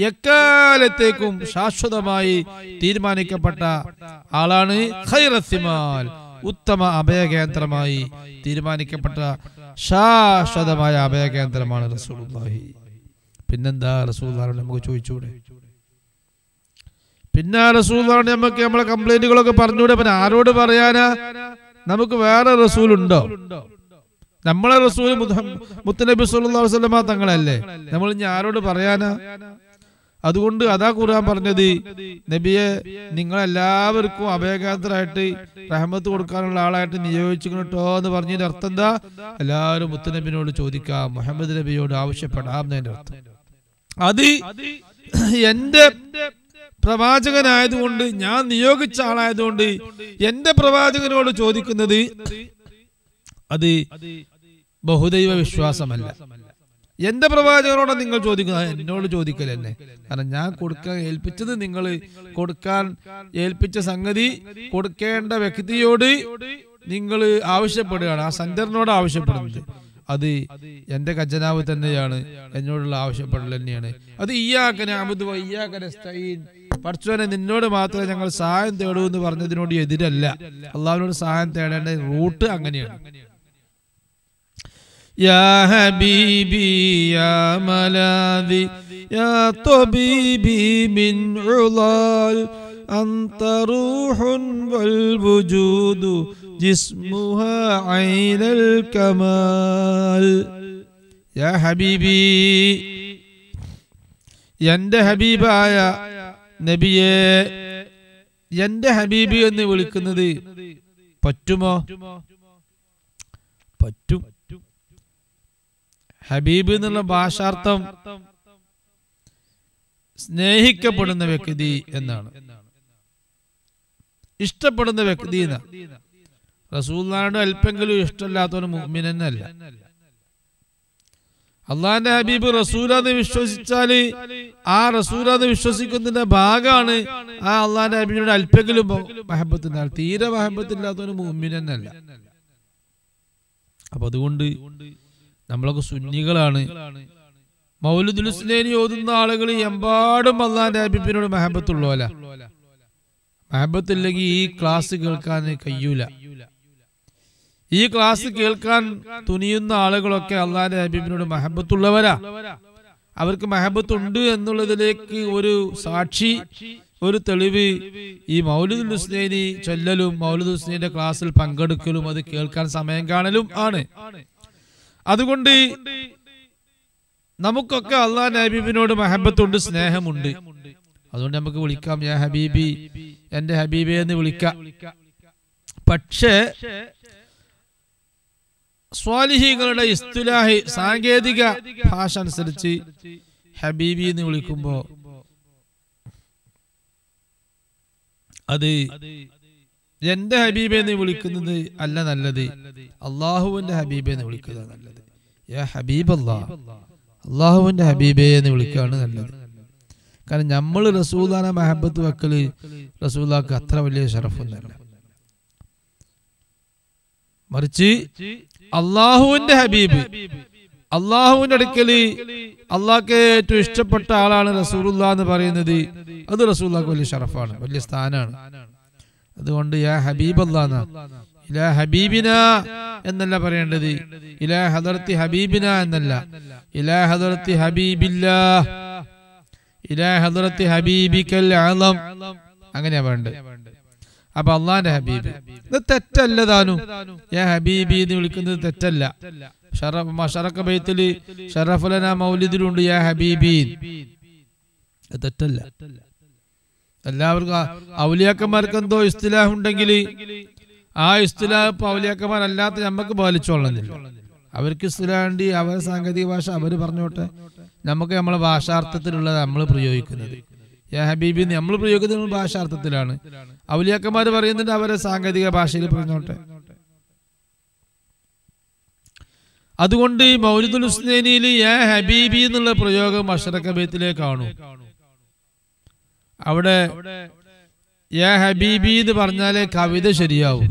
എക്കാലത്തേക്കും ശാശ്വതമായി തീരുമാനിക്കപ്പെട്ട ആളാണ്. ഖൈറസ്സിമാൽ, ഉത്തമ അഭയകേന്ദ്രമായി തീരുമാനിക്കപ്പെട്ട ശാശ്വതമായ അഭയകേന്ദ്രമാണ് റസൂലുള്ളാഹി. പിന്നെന്താ റസൂലുള്ളാഹിയോട് നമുക്ക് ചോദിച്ചൂടെ? പിന്നെ റസൂലുള്ളാഹിയോട് നമുക്ക് നമ്മളെ കംപ്ലൈന്റുകളൊക്കെ പറഞ്ഞൂടെ? പിന്നെ ആരോട് പറയാനാ? നമുക്ക് വേറെ റസൂലുണ്ടോ? നമ്മളെ റസൂൽ മുത്തുനബി സല്ലല്ലാഹു അലൈഹി വസല്ലമ തങ്ങളല്ലേ. നമ്മൾ ഇനി ആരോട് പറയാനാ? അതുകൊണ്ട് അതാ ഖുർആൻ പറഞ്ഞത്, നബിയെ നിങ്ങളെല്ലാവർക്കും അഭയകേന്ദ്രമായിട്ട് റഹ്മത്ത് കൊടുക്കാനുള്ള ആളായിട്ട് നിയോഗിച്ചിട്ടോ എന്ന് പറഞ്ഞതിന്റെ അർത്ഥം എന്താ? എല്ലാവരും മുത്തുനബിനോട് ചോദിക്കാം, മുഹമ്മദ് നബിയോട് ആവശ്യപ്പെടാം എന്നതിന്റെ അർത്ഥം. അത് എന്റെ പ്രവാചകനായതുകൊണ്ട്, ഞാൻ നിയോഗിച്ച ആളായതുകൊണ്ട് എന്റെ പ്രവാചകനോട് ചോദിക്കുന്നത് അത് ബഹുദൈവ വിശ്വാസമല്ല. എന്റെ പ്രവാചകനോട് നിങ്ങൾ ചോദിക്കുന്നത് എന്നോട് ചോദിക്കലെന്നെ. കാരണം ഞാൻ കൊടുക്കാൻ ഏൽപ്പിച്ചത്, നിങ്ങൾ കൊടുക്കാൻ ഏൽപ്പിച്ച സംഗതി കൊടുക്കേണ്ട വ്യക്തിയോട് നിങ്ങൾ ആവശ്യപ്പെടുകയാണ്. ആ സെന്ററിനോട് ആവശ്യപ്പെടുന്നത് അത് എന്റെ ഖജനാവ് തന്നെയാണ്, എന്നോടുള്ള ആവശ്യപ്പെടൽ തന്നെയാണ്. അത് ഇയ്യാക നഅ്ബുദു വ ഇയ്യാക നസ്തഈൻ, പടച്ചോനെ നിന്നോട് മാത്രമേ ഞങ്ങൾ സഹായം തേടൂ എന്ന് പറഞ്ഞതിനോട് എതിരല്ല. അള്ളാഹുവിനോട് സഹായം തേടേണ്ട റൂട്ട് അങ്ങനെയാണ്. യാ ഹബീബി യാ മലാദി യാ തബീബി മിൻ ഉളാൽ അൻത റൂഹുൻ വൽ വുജൂദു ജിസ്മുഹാ ഐനൽ കമാൽ. യാ ഹബീബി, എന്റെ ഹബീബായ നബിയെ, എന്റെ ഹബീബി എന്ന് വിളിക്കുന്നത് പറ്റുമോ? പറ്റും. ഹബീബ് എന്നുള്ള ഭാഷാർത്ഥം സ്നേഹിക്കപ്പെടുന്ന വ്യക്തി എന്നാണ്, ഇഷ്ടപ്പെടുന്ന വ്യക്തി എന്നാണ്. റസൂലുള്ളാഹിയോട് അല്പെങ്കിലും ഇഷ്ടമില്ലാത്തവന് മുഅ്മിൻ അല്ല. അള്ളാന്റെ ഹബീബ് റസൂലാന്ന് വിശ്വസിച്ചാല് ആ റസൂലാന്ന് വിശ്വസിക്കുന്നതിന്റെ ഭാഗമാണ് ആ അള്ളാന്റെ ഹബീബിനോട് അല്പെങ്കിലും മഹബത്തിന്റെ ആൾ. തീരെ മഹബത്തില്ലാത്തവന് മുഅ്മിൻ തന്നെയല്ല. അപ്പൊ അതുകൊണ്ട് നമ്മളൊക്കെ സുന്നികളാണ്. മൗലിദുൽ ഹുസ്നൈനി ഓതുന്ന ആളുകൾ എമ്പാടും അള്ളാന്റെ ഹബീബിനോട് മഹബത്തുള്ളോല. മഹബത്തില്ലെങ്കിൽ ഈ ക്ലാസ് കേൾക്കാൻ കഴിയൂല. ഈ ക്ലാസ് കേൾക്കാൻ തുനിയുന്ന ആളുകളൊക്കെ അള്ളാന്റെ ഹബീബിനോട് മഹബത്തുള്ളവരാ. അവർക്ക് മഹബത്തുണ്ട് എന്നുള്ളതിലേക്ക് ഒരു സാക്ഷി, ഒരു തെളിവ് ഈ മൗലിദുൽ ഹുസ്നൈനി ചൊല്ലലും മൗലിദുൽ ഹുസ്നൈന്റെ ക്ലാസ്സിൽ പങ്കെടുക്കലും അത് കേൾക്കാൻ സമയം കാണലും ആണ്. അതുകൊണ്ട് നമുക്കൊക്കെ അള്ളാന്റെ ഹബീബിനോട് മഹബത്തുണ്ട്, സ്നേഹമുണ്ട്. അതുകൊണ്ട് നമുക്ക് വിളിക്കാം യാ ഹബീബി, എന്റെ ഹബീബെ എന്ന് വിളിക്കാം. പക്ഷേ സ്വാലിഹീങ്ങളുടെ ഇസ്തുലാഹി സാങ്കേതിക ഭാഷ അനുസരിച്ച് ഹബീബി എന്ന് വിളിക്കുമ്പോ അത് എന്റെ ഹബീബെ എന്ന് വിളിക്കുന്നത് അല്ല നല്ലത്, അള്ളാഹുവിന്റെ ഹബീബെ എന്ന് വിളിക്കുക നല്ലത്. യാ ഹബീബ് അല്ലാഹ്, അള്ളാഹുവിന്റെ ഹബീബെ എന്ന് വിളിക്കുകയാണ് നല്ലത്. കാരണം നമ്മൾ റസൂലാനെ മഹബത്ത് വെക്കല് റസൂലാക്ക് അത്ര വലിയ ഷറഫൊന്നുമല്ല. മറിച്ച് അള്ളാഹുവിന്റെ ഹബീബ്, അള്ളാഹുവിന്റെ അടുക്കല് അള്ളാഹ്ക്ക് ഏറ്റവും ഇഷ്ടപ്പെട്ട ആളാണ് റസൂലുള്ളാഹ് എന്ന് പറയുന്നത്, അത് റസൂലുള്ളാഹ്ക്ക് വലിയ ഷറഫാണ്, വലിയ സ്ഥാനാണ്. അതുകൊണ്ട് യാ ഹബീബ് അല്ലാഹ്, ഇലാ ഹബീബിന എന്നല്ല പറയേണ്ടത്, ഇലാ ഹദറത്തി ഹബീബിന എന്നല്ല, ഇലാ ഹദറത്തി ഹബീബില്ലാഹ്, ഇലാ ഹദറത്തി ഹബീബിക്കൽ അഅ്ലം, അങ്ങനെയാ വേണ്ടത്. അപ്പൊ അള്ളാന്റെ ഹബീബ് ഇത് തെറ്റല്ല താനും. യാ ഹബീബി എന്ന് വിളിക്കുന്നത് തെറ്റല്ല. ഷറഫ ബൈത്തില് ഷറഫുലന മൗലിദിലുണ്ട് യാ ഹബീബി, തെറ്റല്ല. എല്ലാവർക്കും ഔലിയാക്കന്മാർക്ക് എന്തോ ഇസ്തിലാഹ് ഉണ്ടെങ്കിൽ ആ ഇസ്തിലാഹ് ഇപ്പൊ ഔലിയാക്കന്മാരല്ലാത്ത നമുക്ക് പാലിച്ചോളുന്നില്ല. അവർക്ക് ഇസ്തിലാഹ് ഉണ്ട്, അവരുടെ സാങ്കേതിക ഭാഷ അവർ പറഞ്ഞോട്ടെ. നമുക്ക് നമ്മളെ ഭാഷാർത്ഥത്തിലുള്ളത് നമ്മൾ പ്രയോഗിക്കുന്നത്. യാ ഹബീബി നമ്മൾ പ്രയോഗിക്കുന്നത് ഭാഷാർത്ഥത്തിലാണ്. ഔലിയാക്കന്മാർ പറയുന്നുണ്ട് അവരെ സാങ്കേതിക ഭാഷയിൽ പറഞ്ഞോട്ടെ. അതുകൊണ്ട് മൗലിദുൽ ഹുസ്നൈനിയിൽ യാ ഹബീബി എന്നുള്ള പ്രയോഗം അഷ്റഖ ബൈത്തിലേക്ക് കാണും. അവിടെ യാ ഹബീബി എന്ന് പറഞ്ഞാലേ കവിത ശരിയാവും.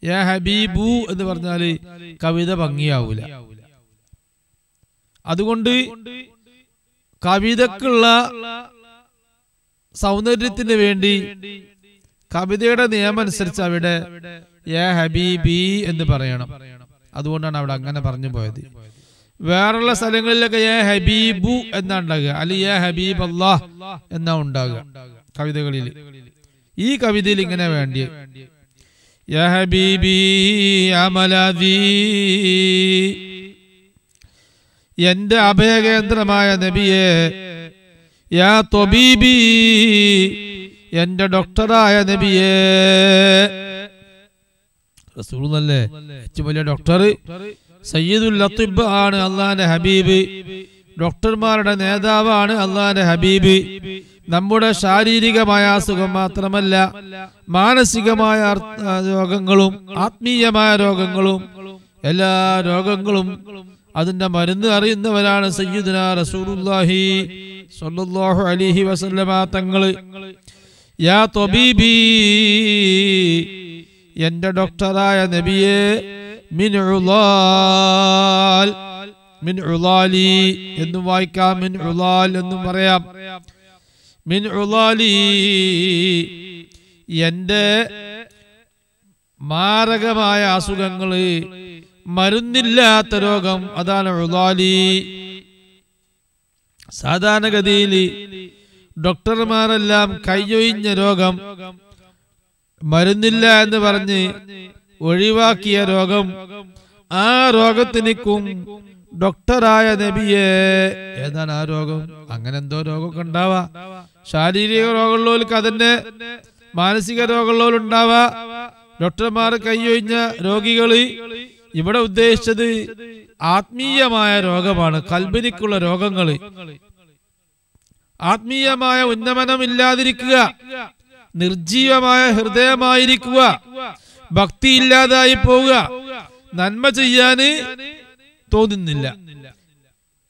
യാ ഹബീബു എന്ന് പറഞ്ഞാല് കവിത ഭംഗിയാവൂല. അതുകൊണ്ട് കവിതക്കുള്ള സൗന്ദര്യത്തിന് വേണ്ടി കവിതയുടെ നിയമം അനുസരിച്ച് അവിടെ യാ ഹബീബി എന്ന് പറയണം. അതുകൊണ്ടാണ് അവിടെ അങ്ങനെ പറഞ്ഞു പോയത്. വേറുള്ള സ്ഥലങ്ങളിലൊക്കെ യാ ഹബീബു എന്നാ ഉണ്ടാകുക, അല്ലെങ്കിൽ യാ ഹബീബ് അല്ലാഹ് എന്നാ ഉണ്ടാകുക കവിതകളിൽ. ഈ കവിതയിൽ ഇങ്ങനെ വേണ്ടി യാ ഹബീബി യാ മലാദി, എന്റെ അഭയകേന്ദ്രമായ നബിയെ, യാ ത്വബീബി, എന്റെ ഡോക്ടറായ നബിയെ. റസൂലുള്ളാഹി ഏറ്റവും വലിയ ഡോക്ടർ, സയ്യിദുൽ ലത്തീബ് ആണ് അള്ളാന്റെ ഹബീബ്. ഡോക്ടർമാരുടെ നേതാവാണ് അള്ളാന്റെ ഹബീബ്. നമ്മുടെ ശാരീരികമായ അസുഖം മാത്രമല്ല, മാനസികമായ രോഗങ്ങളും ആത്മീയമായ രോഗങ്ങളും എല്ലാ രോഗങ്ങളും അതിന്റെ മരുന്ന് അറിയുന്നവരാണ് സയ്യിദുനാ റസൂലുള്ളാഹി സ്വല്ലല്ലാഹു അലൈഹി വസല്ലമ തങ്ങള്. യാ ത്വബീബി, എന്റെ ഡോക്ടറായ നബിയെ, മിൻ ഉളാൽ, മിൻ ഉളാലി എന്നും വായിക്കാം, മിൻ ഉളാൽ എന്നും പറയാം. മിൻ ഉളാലി, എന്റെ മാരകമായ അസുഖങ്ങള്, മരുന്നില്ലാത്ത രോഗം, അതാണ് ഉളാലി. സാധാരണഗതിയിൽ ഡോക്ടർമാരെല്ലാം കൈയൊഴിഞ്ഞ രോഗം, മരുന്നില്ല എന്ന് പറഞ്ഞ് ഒഴിവാക്കിയ രോഗം, ആ രോഗത്തിനും ഡോക്ടറായ നബിയെ. ഏതാണ് ആ രോഗം? അങ്ങനെ എന്തോ രോഗമൊക്കെ ഉണ്ടാവാ. ശാരീരിക രോഗമുള്ളവർക്ക് അതിന്റെ, മാനസിക രോഗമുള്ളവരുണ്ടാവാ. ഡോക്ടർമാർ കൈയൊഴിഞ്ഞ രോഗികള് ഇവിടെ ഉദ്ദേശിച്ചത് ആത്മീയമായ രോഗമാണ്, കൽബിനിക്കുള്ള രോഗങ്ങള്. ആത്മീയമായ ഉന്നമനമില്ലാതിരിക്കുക, നിർജീവമായ ഹൃദയമായിരിക്കുക, ഭക്തി ഇല്ലാതായി പോവുക, നന്മ ചെയ്യാന് തോന്നുന്നില്ല.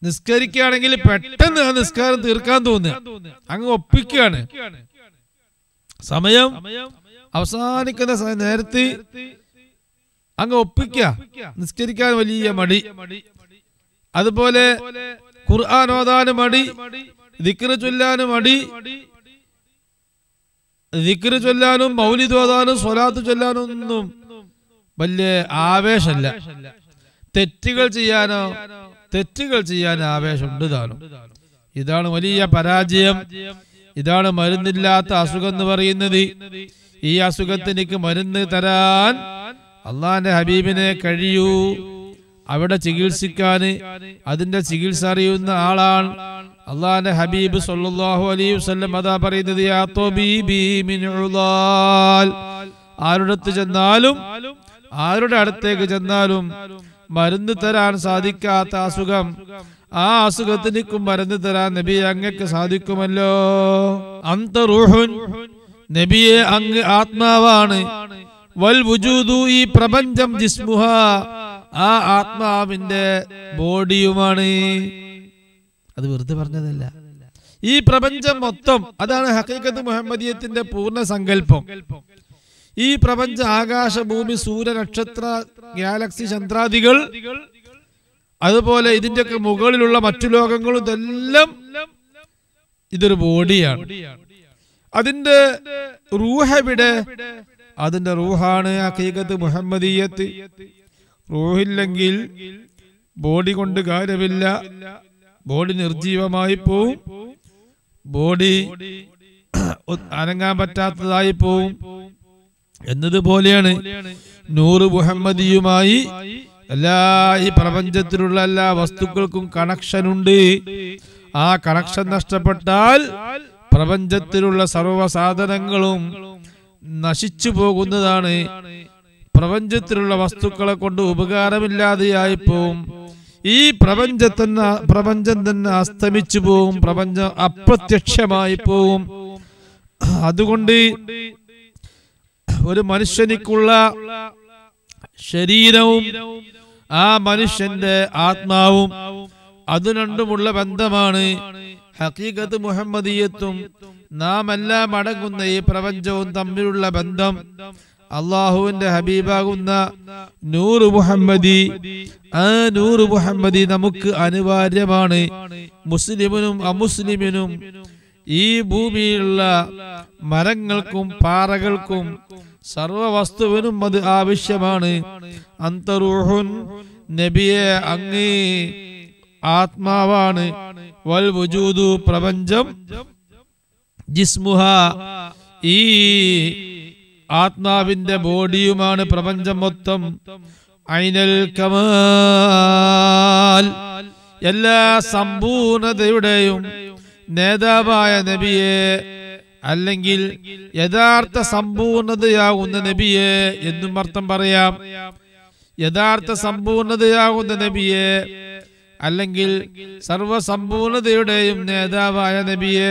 നിസ്കരിക്കുകയാണെങ്കിൽ പെട്ടെന്ന് ആ നിസ്കാരം തീർക്കാൻ തോന്നുക, അങ്ങ് ഒപ്പിക്കുകയാണ്. സമയം അവസാനിക്കുന്ന നേരത്ത് അങ്ങ് ഒപ്പിക്കുക, നിസ്കരിക്കാൻ വലിയ മടി. അതുപോലെ ഖുർആൻ ഓതാനും മടി, ദിക്റ് ചൊല്ലാനും മടി. ദിക്റ് ചൊല്ലാനും മൗലിദ് ഓതാനും സ്വലാത്ത് ചൊല്ലാനും ഒന്നും വലിയ ആവേശമല്ല. തെറ്റുകൾ ചെയ്യാൻ ആവേശമുണ്ട് താനും. ഇതാണ് വലിയ പരാജയം. ഇതാണ് മരുന്നില്ലാത്ത അസുഖം എന്ന് പറയുന്നത്. ഈ അസുഖത്തിനിക്ക് മരുന്ന് തരാൻ അള്ളാന്റെ ഹബീബിനെ കഴിയൂ. അവിടെ ചികിത്സിക്കാൻ അതിന്റെ ചികിത്സ അറിയുന്ന ആളാണ് അള്ളാന്റെ ഹബീബ് സല്ലല്ലാഹു അലൈഹി വസല്ലം. അതാ പറയുന്നത്, യാ തബീബി മിൻ ഉളാൽ. ആരുടെ അടുത്തേക്ക് ചെന്നാലും മരുന്ന് തരാൻ സാധിക്കാത്ത അസുഖം, ആ അസുഖത്തിനും മരുന്ന് തരാൻ നബി അങ്ങക്ക് സാധിക്കുമല്ലോ. അന്ത റൂഹുൻ, നബിയെ അങ്ങ് ആത്മാവാണ്. വൽ വുജൂദു, ഈ പ്രപഞ്ചം ജിസ്മുഹ, ആ ആത്മാവിന്റെ ബോഡിയുമാണ്. അത് വെറുതെ പറഞ്ഞതല്ല, ഈ പ്രപഞ്ചം മൊത്തം. അതാണ് ഹഖീഖത്ത് മുഹമ്മദിയത്തിന്റെ പൂർണ്ണ സങ്കല്പം. ഈ പ്രപഞ്ച ആകാശ, ഭൂമി, സൂര്യ, നക്ഷത്ര, ഗാലക്സി, ചന്ദ്രാദികൾ, അതുപോലെ ഇതിന്റെയൊക്കെ മുകളിലുള്ള മറ്റു ലോകങ്ങളും, ഇതെല്ലാം ഇതൊരു ബോഡിയാണ്. അതിന്റെ റൂഹ് എവിടെ? അതിന്റെ റൂഹാണ് ഹഖീഖത്ത് മുഹമ്മദിയത്ത്. റൂഹില്ലെങ്കിൽ ബോഡി കൊണ്ട് കാര്യമില്ല. ബോഡി നിർജീവമായി പോവും, ബോഡി അനങ്ങാൻ പറ്റാത്തതായി പോവും. എന്നതുപോലെയാണ് നൂറ് മുഹമ്മദിയുമായി ഈ പ്രപഞ്ചത്തിലുള്ള എല്ലാ വസ്തുക്കൾക്കും കണക്ഷൻ ഉണ്ട്. ആ കണക്ഷൻ നഷ്ടപ്പെട്ടാൽ പ്രപഞ്ചത്തിലുള്ള സർവ്വ സാധനങ്ങളും നശിച്ചു പോകുന്നതാണ്. പ്രപഞ്ചത്തിലുള്ള വസ്തുക്കളെ കൊണ്ട് ഉപകാരമില്ലാതെയായി പോവും. ഈ പ്രപഞ്ചം തന്നെ അസ്തമിച്ചു പോവും, പ്രപഞ്ചം അപ്രത്യക്ഷമായി പോവും. അതുകൊണ്ട് ഒരു മനുഷ്യനിക്കുള്ള ശരീരവും ആ മനുഷ്യന്റെ ആത്മാവും അത് രണ്ടുമുള്ള ബന്ധമാണ് ഹഖീഖത്ത് മുഹമ്മദിയത്തും നാം എല്ലാം അടങ്ങുന്ന ഈ പ്രപഞ്ചവും തമ്മിലുള്ള ബന്ധം. അള്ളാഹുവിന്റെ ഹബീബാകുന്ന നൂറ് മുഹമ്മദി, ആ നൂറ് മുഹമ്മദി നമുക്ക് അനിവാര്യമാണ്. മുസ്ലിമിനും അമുസ്ലിമിനും ഈ ഭൂമിയിലുള്ള മരങ്ങൾക്കും പാറകൾക്കും സർവ വസ്തുവിനും അത് ആവശ്യമാണ്. അന്തറൂഹുൻ, നബിയെ അങ്ങ് ആത്മാവാണ്. വൽ വുജൂദു, പ്രപഞ്ചം ജിസ്മുഹ, ഈ ആത്മാവിന്റെ ബോഡിയുമാണ് പ്രപഞ്ചം മൊത്തം. ഐനൽ കമാൽ, എല്ലാ സമ്പൂർണതയുടെയും നേതാവായ നബിയെ, അല്ലെങ്കിൽ യഥാർത്ഥ സമ്പൂർണതയാകുന്ന നബിയെ എന്നും അർത്ഥം പറയാം. യഥാർത്ഥ സമ്പൂർണതയാകുന്ന നബിയെ, അല്ലെങ്കിൽ സർവസമ്പൂർണതയുടെയും നേതാവായ നബിയെ.